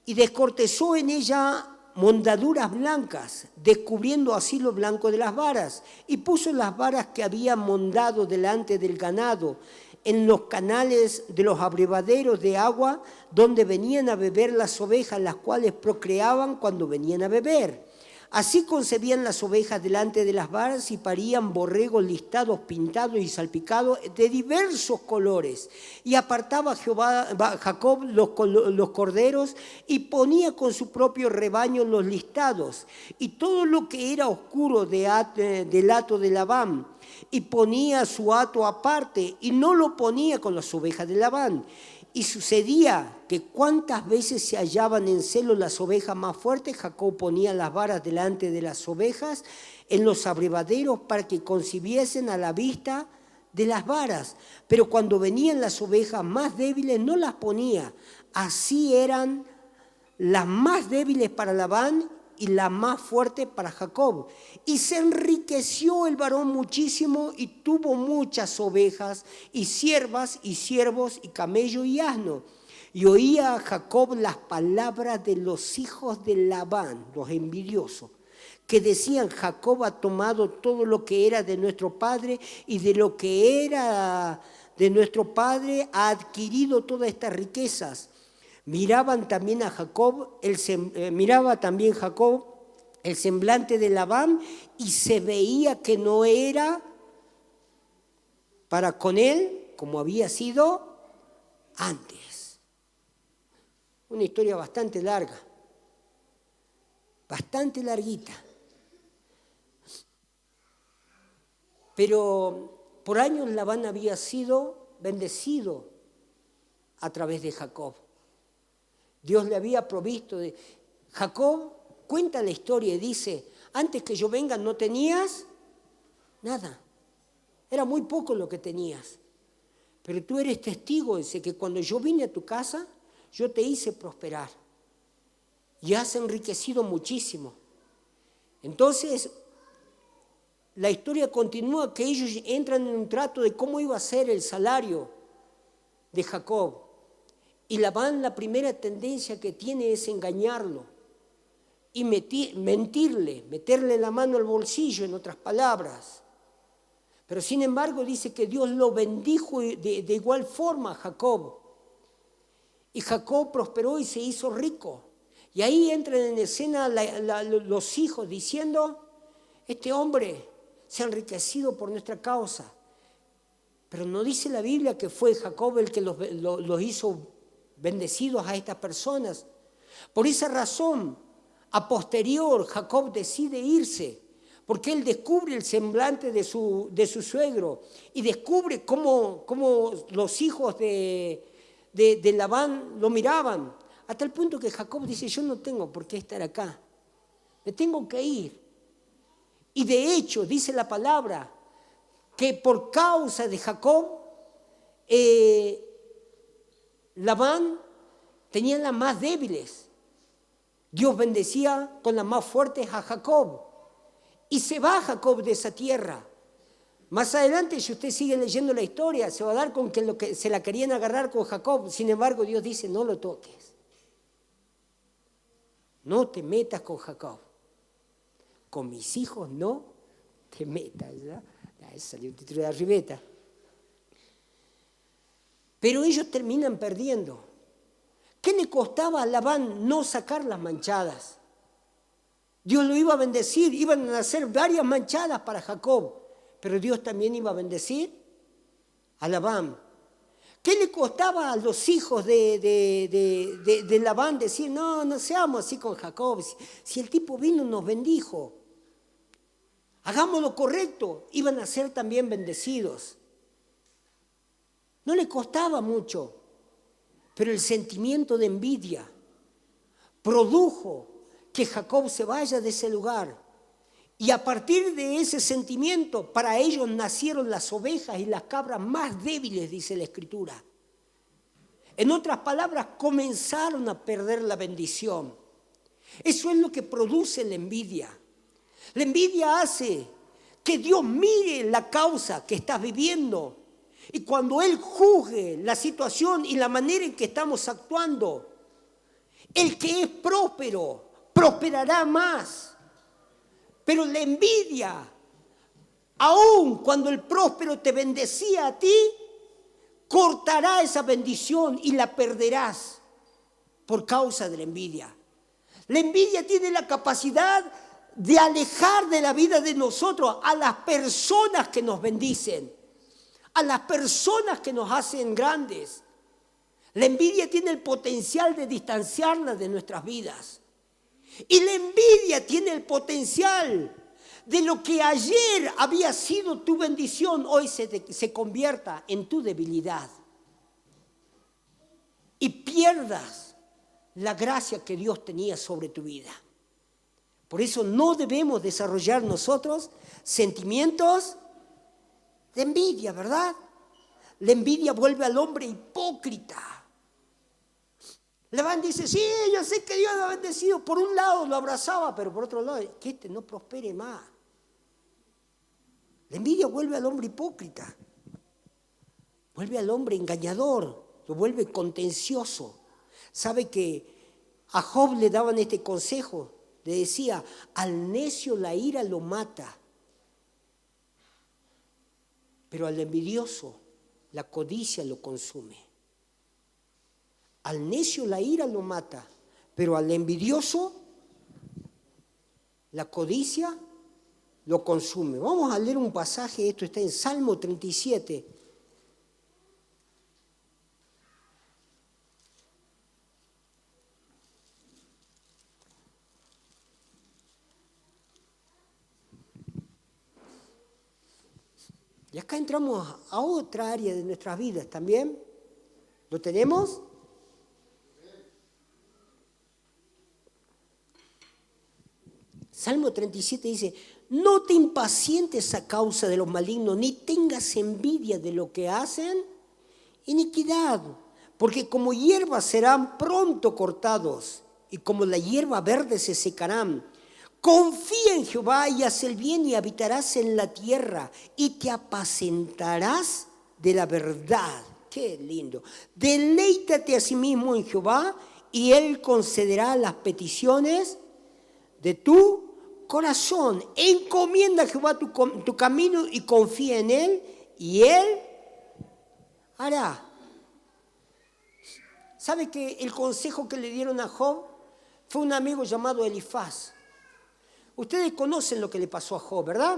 Speaker 1: y descortezó en ella mondaduras blancas, descubriendo así lo blanco de las varas, y puso las varas que había mondado delante del ganado en los canales de los abrevaderos de agua donde venían a beber las ovejas, las cuales procreaban cuando venían a beber. Así concebían las ovejas delante de las varas y parían borregos listados, pintados y salpicados de diversos colores. Y apartaba Jacob los corderos y ponía con su propio rebaño los listados. Y todo lo que era oscuro del hato de Labán. Y ponía su hato aparte y no lo ponía con las ovejas de Labán. Y sucedía que cuantas veces se hallaban en celo las ovejas más fuertes, Jacob ponía las varas delante de las ovejas en los abrevaderos para que concibiesen a la vista de las varas. Pero cuando venían las ovejas más débiles no las ponía. Así eran las más débiles para Labán y la más fuerte para Jacob. Y se enriqueció el varón muchísimo y tuvo muchas ovejas y siervas y siervos y camello y asno. Y oía a Jacob las palabras de los hijos de Labán, los envidiosos, que decían, Jacob ha tomado todo lo que era de nuestro padre y de lo que era de nuestro padre ha adquirido todas estas riquezas. Miraba también Jacob el semblante de Labán y se veía que no era para con él como había sido antes. Una historia bastante larga, bastante larguita. Pero por años Labán había sido bendecido a través de Jacob. Dios le había provisto de... Jacob cuenta la historia y dice, antes que yo venga no tenías nada. Era muy poco lo que tenías. Pero tú eres testigo de que cuando yo vine a tu casa, yo te hice prosperar. Y has enriquecido muchísimo. Entonces, la historia continúa que ellos entran en un trato de cómo iba a ser el salario de Jacob. Y Labán, la primera tendencia que tiene es engañarlo y mentirle, meterle la mano al bolsillo, en otras palabras, Pero sin embargo dice que Dios lo bendijo de igual forma a Jacob. Y Jacob prosperó y se hizo rico. Y ahí entran en escena los hijos diciendo, este hombre se ha enriquecido por nuestra causa. Pero no dice la Biblia que fue Jacob el que los hizo bendecidos a estas personas. Por esa razón, a posterior, Jacob decide irse, porque él descubre el semblante de su suegro y descubre cómo los hijos de Labán lo miraban, hasta el punto que Jacob dice, yo no tengo por qué estar acá, me tengo que ir. Y de hecho, dice la palabra, que por causa de Jacob, Labán tenía las más débiles. Dios bendecía con las más fuertes a Jacob. Y se va Jacob de esa tierra. Más adelante, si usted sigue leyendo la historia, se va a dar con que lo que se la querían agarrar con Jacob. Sin embargo, Dios dice, no lo toques. No te metas con Jacob. Con mis hijos no te metas. ¿Verdad? Ahí salió un título de arribeta. Pero ellos terminan perdiendo. ¿Qué le costaba a Labán no sacar las manchadas? Dios lo iba a bendecir, iban a hacer varias manchadas para Jacob, pero Dios también iba a bendecir a Labán. ¿Qué le costaba a los hijos de Labán decir, no seamos así con Jacob? Si el tipo vino y nos bendijo, hagamos lo correcto, iban a ser también bendecidos. No le costaba mucho, pero el sentimiento de envidia produjo que Jacob se vaya de ese lugar. Y a partir de ese sentimiento, para ellos nacieron las ovejas y las cabras más débiles, dice la Escritura. En otras palabras, comenzaron a perder la bendición. Eso es lo que produce la envidia. La envidia hace que Dios mire la causa que estás viviendo. Y cuando Él juzgue la situación y la manera en que estamos actuando, el que es próspero prosperará más. Pero la envidia, aun cuando el próspero te bendecía a ti, cortará esa bendición y la perderás por causa de la envidia. La envidia tiene la capacidad de alejar de la vida de nosotros a las personas que nos bendicen, a las personas que nos hacen grandes. La envidia tiene el potencial de distanciarlas de nuestras vidas. Y la envidia tiene el potencial de lo que ayer había sido tu bendición, hoy se convierta en tu debilidad. Y pierdas la gracia que Dios tenía sobre tu vida. Por eso no debemos desarrollar nosotros sentimientos de envidia, ¿verdad? La envidia vuelve al hombre hipócrita. Labán dice, sí, yo sé que Dios lo ha bendecido. Por un lado lo abrazaba, pero por otro lado, que este no prospere más. La envidia vuelve al hombre hipócrita. Vuelve al hombre engañador. Lo vuelve contencioso. ¿Sabe que a Job le daban este consejo? Le decía, al necio la ira lo mata. Pero al envidioso la codicia lo consume. Al necio la ira lo mata, pero al envidioso la codicia lo consume. Vamos a leer un pasaje, esto está en Salmo 37. Y acá entramos a otra área de nuestras vidas también. ¿Lo tenemos? Salmo 37 dice, no te impacientes a causa de los malignos, ni tengas envidia de lo que hacen iniquidad, porque como hierba serán pronto cortados, y como la hierba verde se secarán. Confía en Jehová y haz el bien y habitarás en la tierra, y te apacentarás de la verdad. Qué lindo. Deleítate a sí mismo en Jehová, y Él concederá las peticiones de tu corazón. Encomienda a Jehová tu camino y confía en Él, y Él hará. ¿Sabe que el consejo que le dieron a Job fue un amigo llamado Elifaz? Ustedes conocen lo que le pasó a Job, ¿verdad?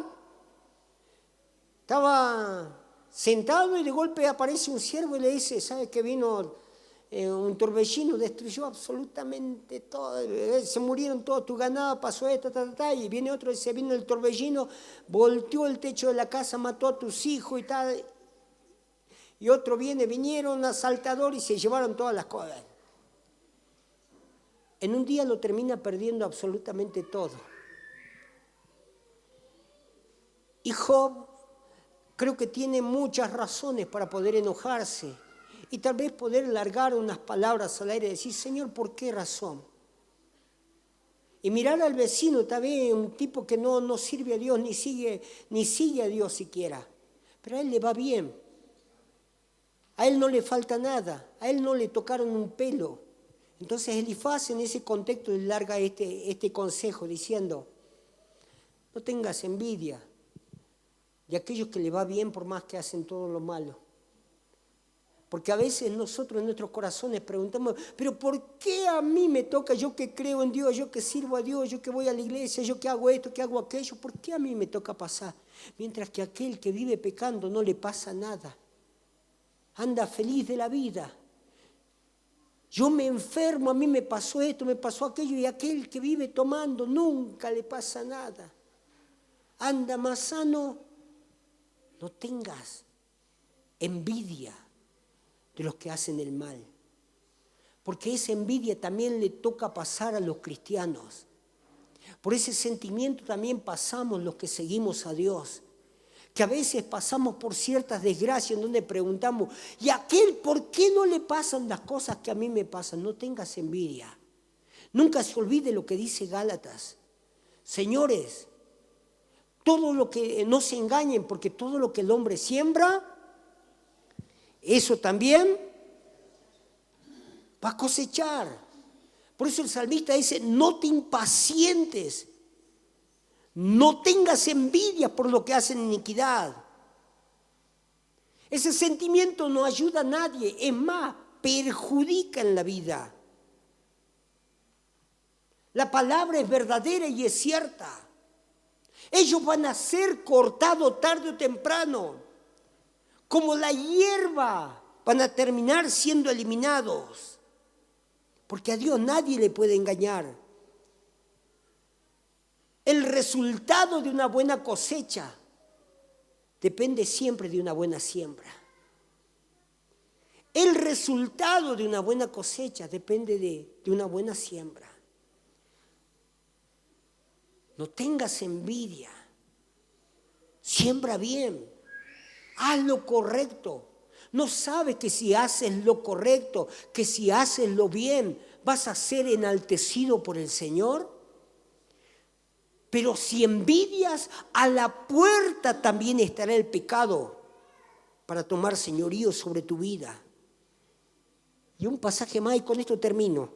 Speaker 1: Estaba sentado y de golpe aparece un siervo y le dice, ¿sabe que vino un torbellino, destruyó absolutamente todo, se murieron todos, tu ganado, pasó esto, y viene otro y dice, vino el torbellino, volteó el techo de la casa, mató a tus hijos y tal. Y otro vinieron asaltadores y se llevaron todas las cosas. En un día lo termina perdiendo absolutamente todo. Y Job creo que tiene muchas razones para poder enojarse y tal vez poder largar unas palabras al aire y decir, Señor, ¿por qué razón? Y mirar al vecino, tal vez un tipo que no sirve a Dios, ni sigue a Dios siquiera, pero a él le va bien. A él no le falta nada, a él no le tocaron un pelo. Entonces Elifaz en ese contexto le larga este consejo diciendo, no tengas envidia de aquellos que le va bien por más que hacen todo lo malo. Porque a veces nosotros en nuestros corazones preguntamos, pero ¿por qué a mí me toca, yo que creo en Dios, yo que sirvo a Dios, yo que voy a la iglesia, yo que hago esto, que hago aquello, ¿por qué a mí me toca pasar? Mientras que a aquel que vive pecando no le pasa nada. Anda feliz de la vida. Yo me enfermo, a mí me pasó esto, me pasó aquello, y aquel que vive tomando nunca le pasa nada. Anda más sano. No tengas envidia de los que hacen el mal, porque esa envidia también le toca pasar a los cristianos. Por ese sentimiento también pasamos los que seguimos a Dios. Que a veces pasamos por ciertas desgracias en donde preguntamos, ¿y a aquel por qué no le pasan las cosas que a mí me pasan? No tengas envidia. Nunca se olvide lo que dice Gálatas. Señores, todo lo que, no se engañen, porque todo lo que el hombre siembra, eso también va a cosechar. Por eso el salmista dice, no te impacientes. No tengas envidia por lo que hacen iniquidad. Ese sentimiento no ayuda a nadie, es más, perjudica en la vida. La palabra es verdadera y es cierta. Ellos van a ser cortados tarde o temprano. Como la hierba van a terminar siendo eliminados. Porque a Dios nadie le puede engañar. El resultado de una buena cosecha depende siempre de una buena siembra. El resultado de una buena cosecha depende de una buena siembra. No tengas envidia. Siembra bien. Haz lo correcto. ¿No sabes que si haces lo correcto, que si haces lo bien, vas a ser enaltecido por el Señor? Pero si envidias, a la puerta también estará el pecado para tomar señorío sobre tu vida. Y un pasaje más y con esto termino.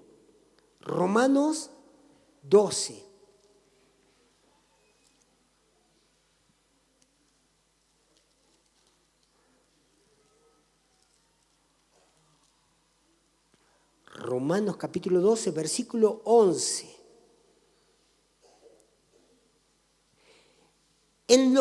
Speaker 1: Romanos 12. Romanos capítulo 12, versículo 11. En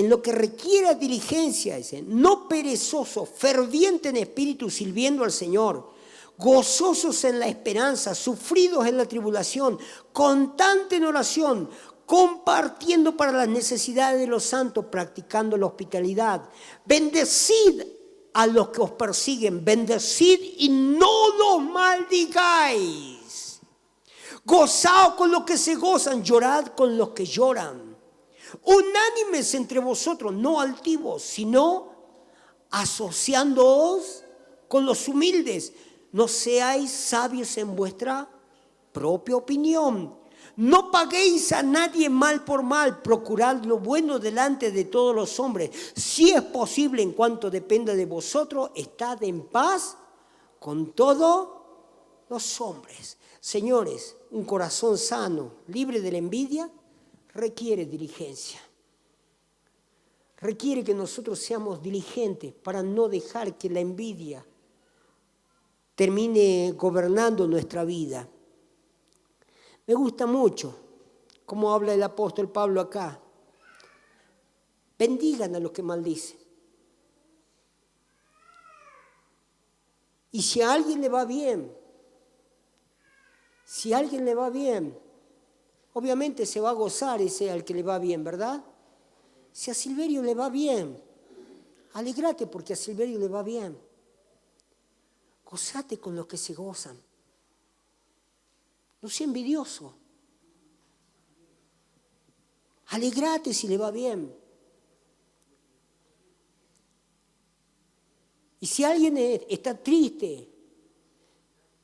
Speaker 1: lo que requiera diligencia, dice, no perezoso, ferviente en espíritu, sirviendo al Señor, gozosos en la esperanza, sufridos en la tribulación, constante en oración, compartiendo para las necesidades de los santos, practicando la hospitalidad. Bendecid a los que os persiguen, bendecid y no los maldigáis. Gozaos con los que se gozan, llorad con los que lloran. Unánimes entre vosotros, no altivos, sino asociándoos con los humildes. No seáis sabios en vuestra propia opinión. No paguéis a nadie mal por mal, procurad lo bueno delante de todos los hombres. Si es posible, en cuanto dependa de vosotros, estad en paz con todos los hombres. Señores, un corazón sano, libre de la envidia, requiere diligencia. Requiere que nosotros seamos diligentes para no dejar que la envidia termine gobernando nuestra vida. Me gusta mucho cómo habla el apóstol Pablo acá. Bendigan a los que maldicen. Y si a alguien le va bien, obviamente se va a gozar ese al que le va bien, ¿verdad? Si a Silverio le va bien, alégrate porque a Silverio le va bien. Gozate con los que se gozan. No sea envidioso. Alégrate si le va bien. Y si alguien está triste,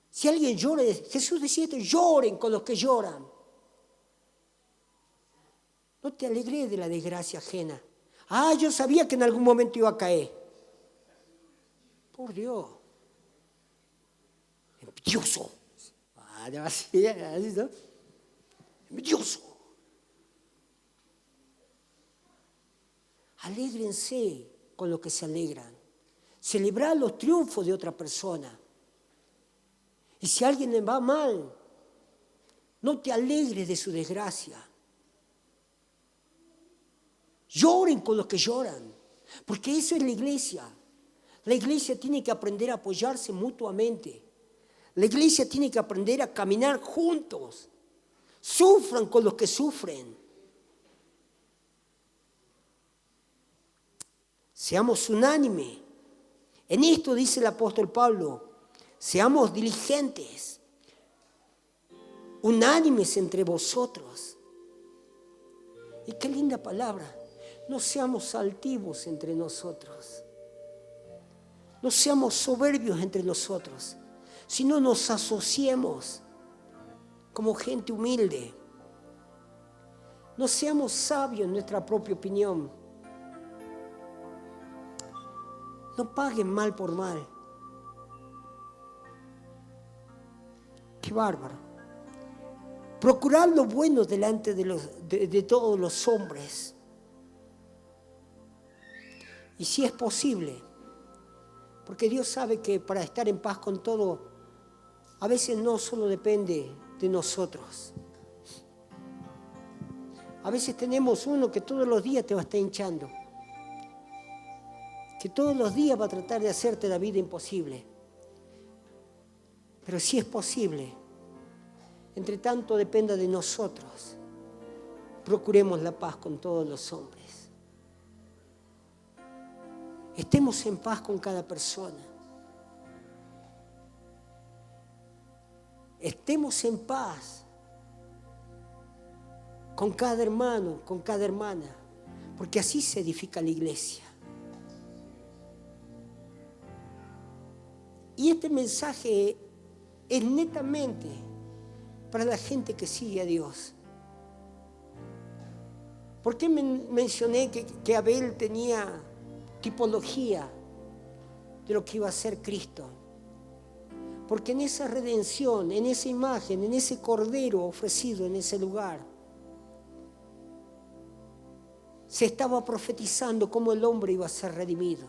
Speaker 1: si alguien llora, Jesús decía esto, lloren con los que lloran. No te alegres de la desgracia ajena. Yo sabía que en algún momento iba a caer. Por Dios. Envidioso. ¿No? Envidioso. Alégrense con lo que se alegran. Celebrar los triunfos de otra persona. Y si a alguien le va mal, no te alegres de su desgracia. Lloren con los que lloran, porque eso es la iglesia. La iglesia tiene que aprender a apoyarse mutuamente. La iglesia tiene que aprender a caminar juntos. Sufran con los que sufren. Seamos unánimes. En esto dice el apóstol Pablo, seamos diligentes, unánimes entre vosotros. Y qué linda palabra. No seamos altivos entre nosotros. No seamos soberbios entre nosotros, sino nos asociemos como gente humilde. No seamos sabios en nuestra propia opinión. No paguen mal por mal. Qué bárbaro. Procurad lo bueno delante de todos los hombres. Y si es posible, porque Dios sabe que para estar en paz con todo, a veces no solo depende de nosotros. A veces tenemos uno que todos los días te va a estar hinchando, que todos los días va a tratar de hacerte la vida imposible. Pero si es posible, entre tanto dependa de nosotros, procuremos la paz con todos los hombres. Estemos en paz con cada persona. Estemos en paz con cada hermano, con cada hermana, porque así se edifica la iglesia. Y este mensaje es netamente para la gente que sigue a Dios. ¿Por qué mencioné que Abel tenía tipología de lo que iba a ser Cristo? Porque en esa redención, en esa imagen, en ese cordero ofrecido en ese lugar, se estaba profetizando cómo el hombre iba a ser redimido.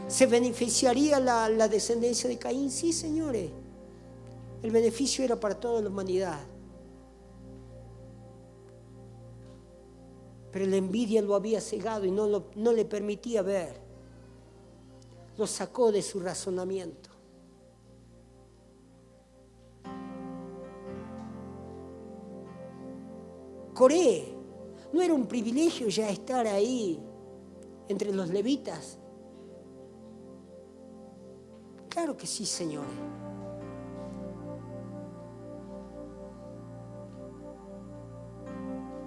Speaker 1: ¿Se beneficiaría la descendencia de Caín? Sí, señores. El beneficio era para toda la humanidad. Pero la envidia lo había cegado y no le permitía ver. Lo sacó de su razonamiento. Coré, ¿no era un privilegio ya estar ahí entre los levitas? Claro que sí, señores.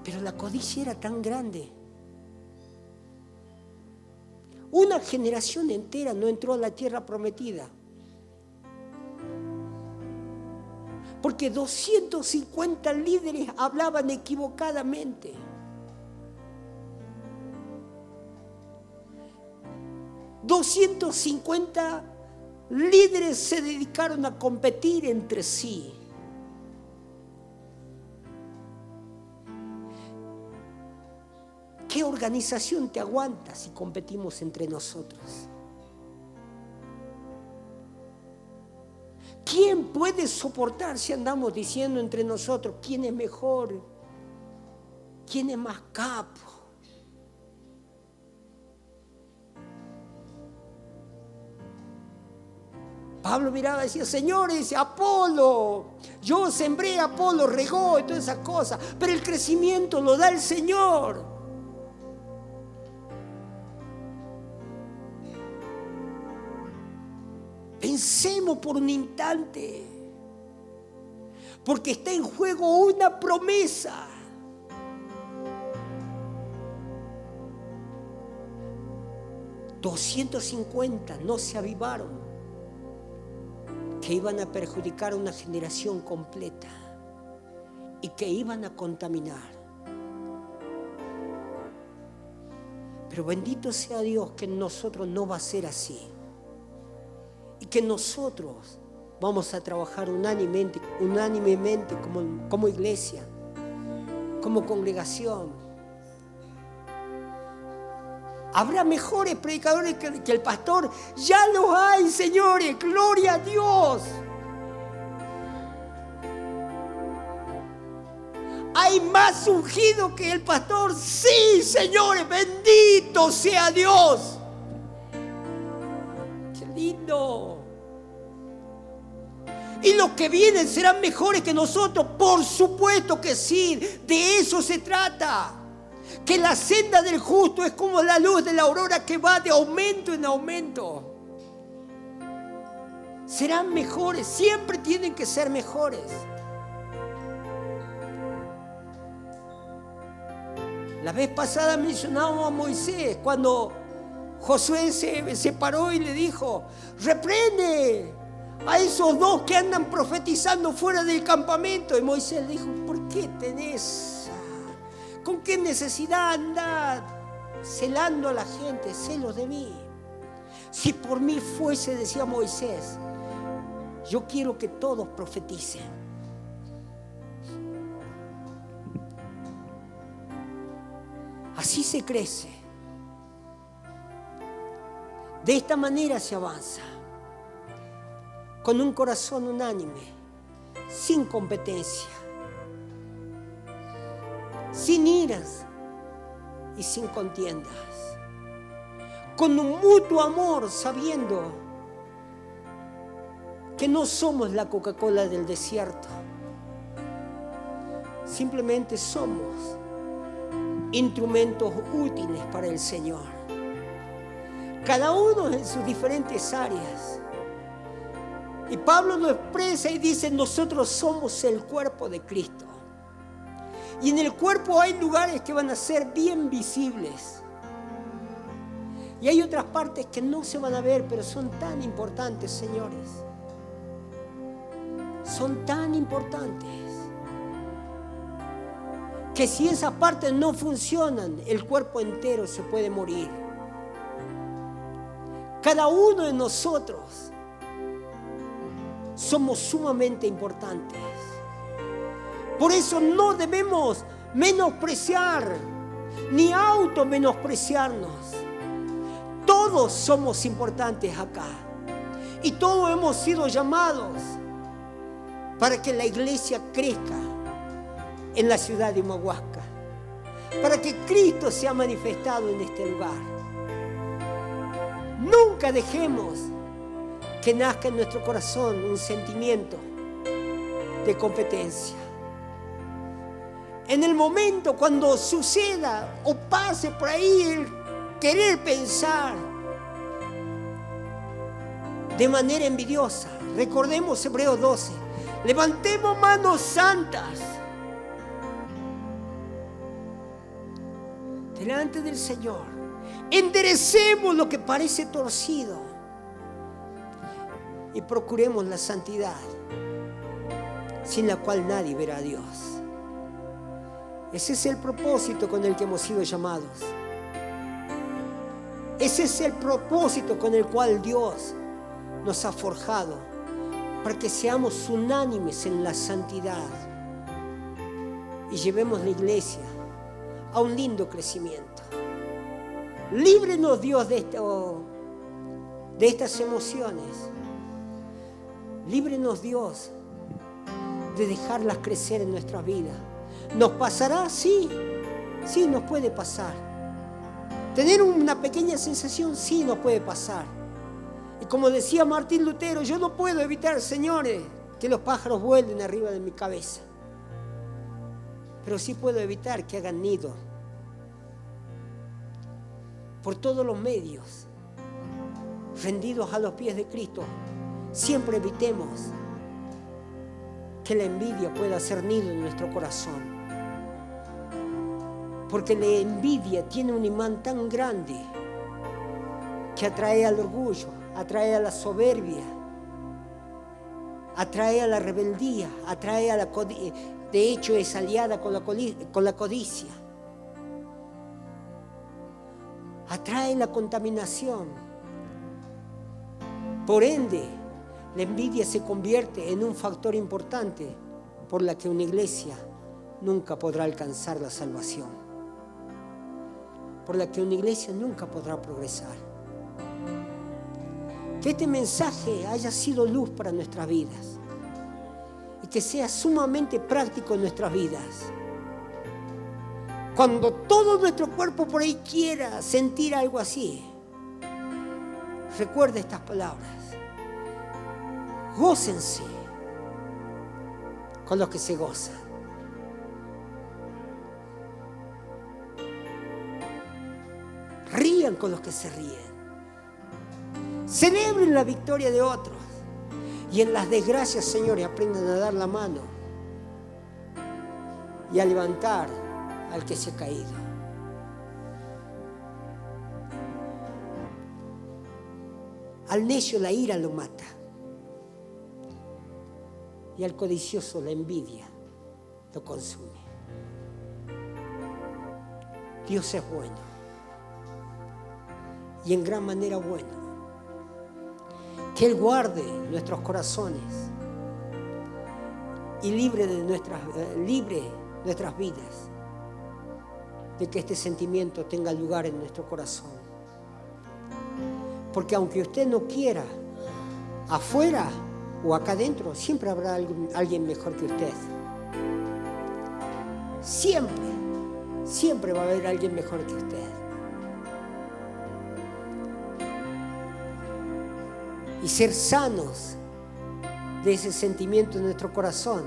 Speaker 1: Pero la codicia era tan grande. Una generación entera no entró a la tierra prometida. Porque 250 líderes hablaban equivocadamente. $250 líderes se dedicaron a competir entre sí. organización te aguanta si competimos entre nosotros? ¿Quién puede soportar si andamos diciendo entre nosotros quién es mejor, quién es más capo? Pablo miraba y decía, señores, Apolo, yo sembré, Apolo regó y todas esas cosas, pero el crecimiento lo da el Señor. Pensemos por un instante, porque está en juego una promesa. $250 no se avivaron, que iban a perjudicar a una generación completa y que iban a contaminar. Pero bendito sea Dios que en nosotros no va a ser así. Y que nosotros vamos a trabajar unánimemente como iglesia, como congregación. Habrá mejores predicadores que el pastor. Ya los hay, señores. Gloria a Dios. ¿Hay más ungido que el pastor? Sí, señores. Bendito sea Dios. Qué lindo. ¿Y los que vienen serán mejores que nosotros? Por supuesto que sí. De eso se trata. Que la senda del justo es como la luz de la aurora que va de aumento en aumento. Serán mejores, siempre tienen que ser mejores. La vez pasada mencionábamos a Moisés cuando Josué se paró y le dijo, reprende a esos dos que andan profetizando fuera del campamento. Y Moisés le dijo, ¿por qué tenés? ¿Con qué necesidad andar celando a la gente? Celos de mí. Si por mí fuese, decía Moisés, yo quiero que todos profeticen. Así se crece. De esta manera se avanza. Con un corazón unánime, sin competencia, sin iras y sin contiendas, con un mutuo amor, sabiendo que no somos la Coca-Cola del desierto, simplemente somos instrumentos útiles para el Señor, cada uno en sus diferentes áreas. Y Pablo lo expresa y dice, nosotros somos el cuerpo de Cristo. Y en el cuerpo hay lugares que van a ser bien visibles. Y hay otras partes que no se van a ver, pero son tan importantes, señores. Son tan importantes que si esas partes no funcionan, el cuerpo entero se puede morir. Cada uno de nosotros somos sumamente importantes. Por eso no debemos menospreciar ni auto-menospreciarnos. Todos somos importantes acá y todos hemos sido llamados para que la iglesia crezca en la ciudad de Humahuaca, para que Cristo sea manifestado en este lugar. Nunca dejemos que nazca en nuestro corazón un sentimiento de competencia. En el momento cuando suceda o pase por ahí el querer pensar de manera envidiosa, recordemos Hebreos 12, levantemos manos santas delante del Señor, enderecemos lo que parece torcido y procuremos la santidad, sin la cual nadie verá a Dios. Ese es el propósito con el que hemos sido llamados. Ese es el propósito con el cual Dios nos ha forjado, para que seamos unánimes en la santidad y llevemos la iglesia a un lindo crecimiento. Líbrenos, Dios, de estas emociones. Líbrenos, Dios, de dejarlas crecer en nuestra vida. ¿Nos pasará? Sí, sí nos puede pasar. Tener una pequeña sensación, sí nos puede pasar. Y como decía Martín Lutero, yo no puedo evitar, señores, que los pájaros vuelen arriba de mi cabeza. Pero sí puedo evitar que hagan nido. Por todos los medios, rendidos a los pies de Cristo, siempre evitemos que la envidia pueda hacer nido en nuestro corazón. Porque la envidia tiene un imán tan grande que atrae al orgullo, atrae a la soberbia, atrae a la rebeldía, atrae a la codicia. De hecho, es aliada con la codicia. Atrae la contaminación. Por ende, la envidia se convierte en un factor importante por la que una iglesia nunca podrá alcanzar la salvación. Por la que una iglesia nunca podrá progresar. Que este mensaje haya sido luz para nuestras vidas y que sea sumamente práctico en nuestras vidas. Cuando todo nuestro cuerpo por ahí quiera sentir algo así, recuerde estas palabras. Gócense con los que se gozan. Rían con los que se ríen. Celebren la victoria de otros. Y en las desgracias, señores, aprendan a dar la mano y a levantar al que se ha caído. Al necio la ira lo mata. Y al codicioso la envidia lo consume. Dios es bueno. Y en gran manera bueno. Que Él guarde nuestros corazones y libre nuestras vidas de que este sentimiento tenga lugar en nuestro corazón. Porque aunque usted no quiera, afuera o acá adentro, siempre habrá alguien mejor que usted. Siempre va a haber alguien mejor que usted. Y ser sanos de ese sentimiento en nuestro corazón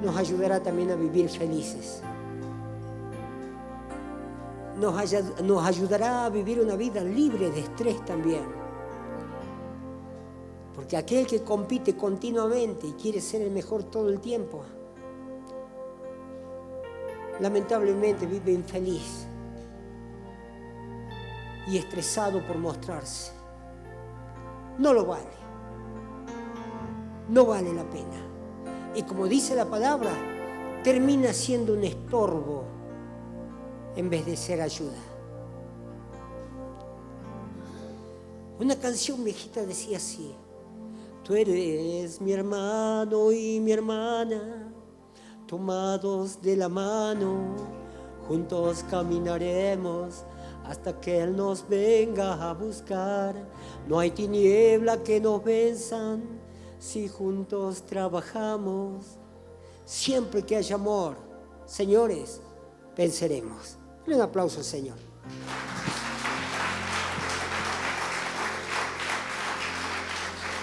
Speaker 1: nos ayudará también a vivir felices. Nos ayudará a vivir una vida libre de estrés también. Porque aquel que compite continuamente y quiere ser el mejor todo el tiempo, lamentablemente vive infeliz y estresado por mostrarse. No lo vale. No vale la pena. Y como dice la palabra, termina siendo un estorbo en vez de ser ayuda. Una canción viejita decía así: tú eres mi hermano y mi hermana, tomados de la mano, juntos caminaremos hasta que Él nos venga a buscar. No hay tiniebla que nos venzan si juntos trabajamos. Siempre que haya amor, señores, venceremos. Un aplauso al Señor.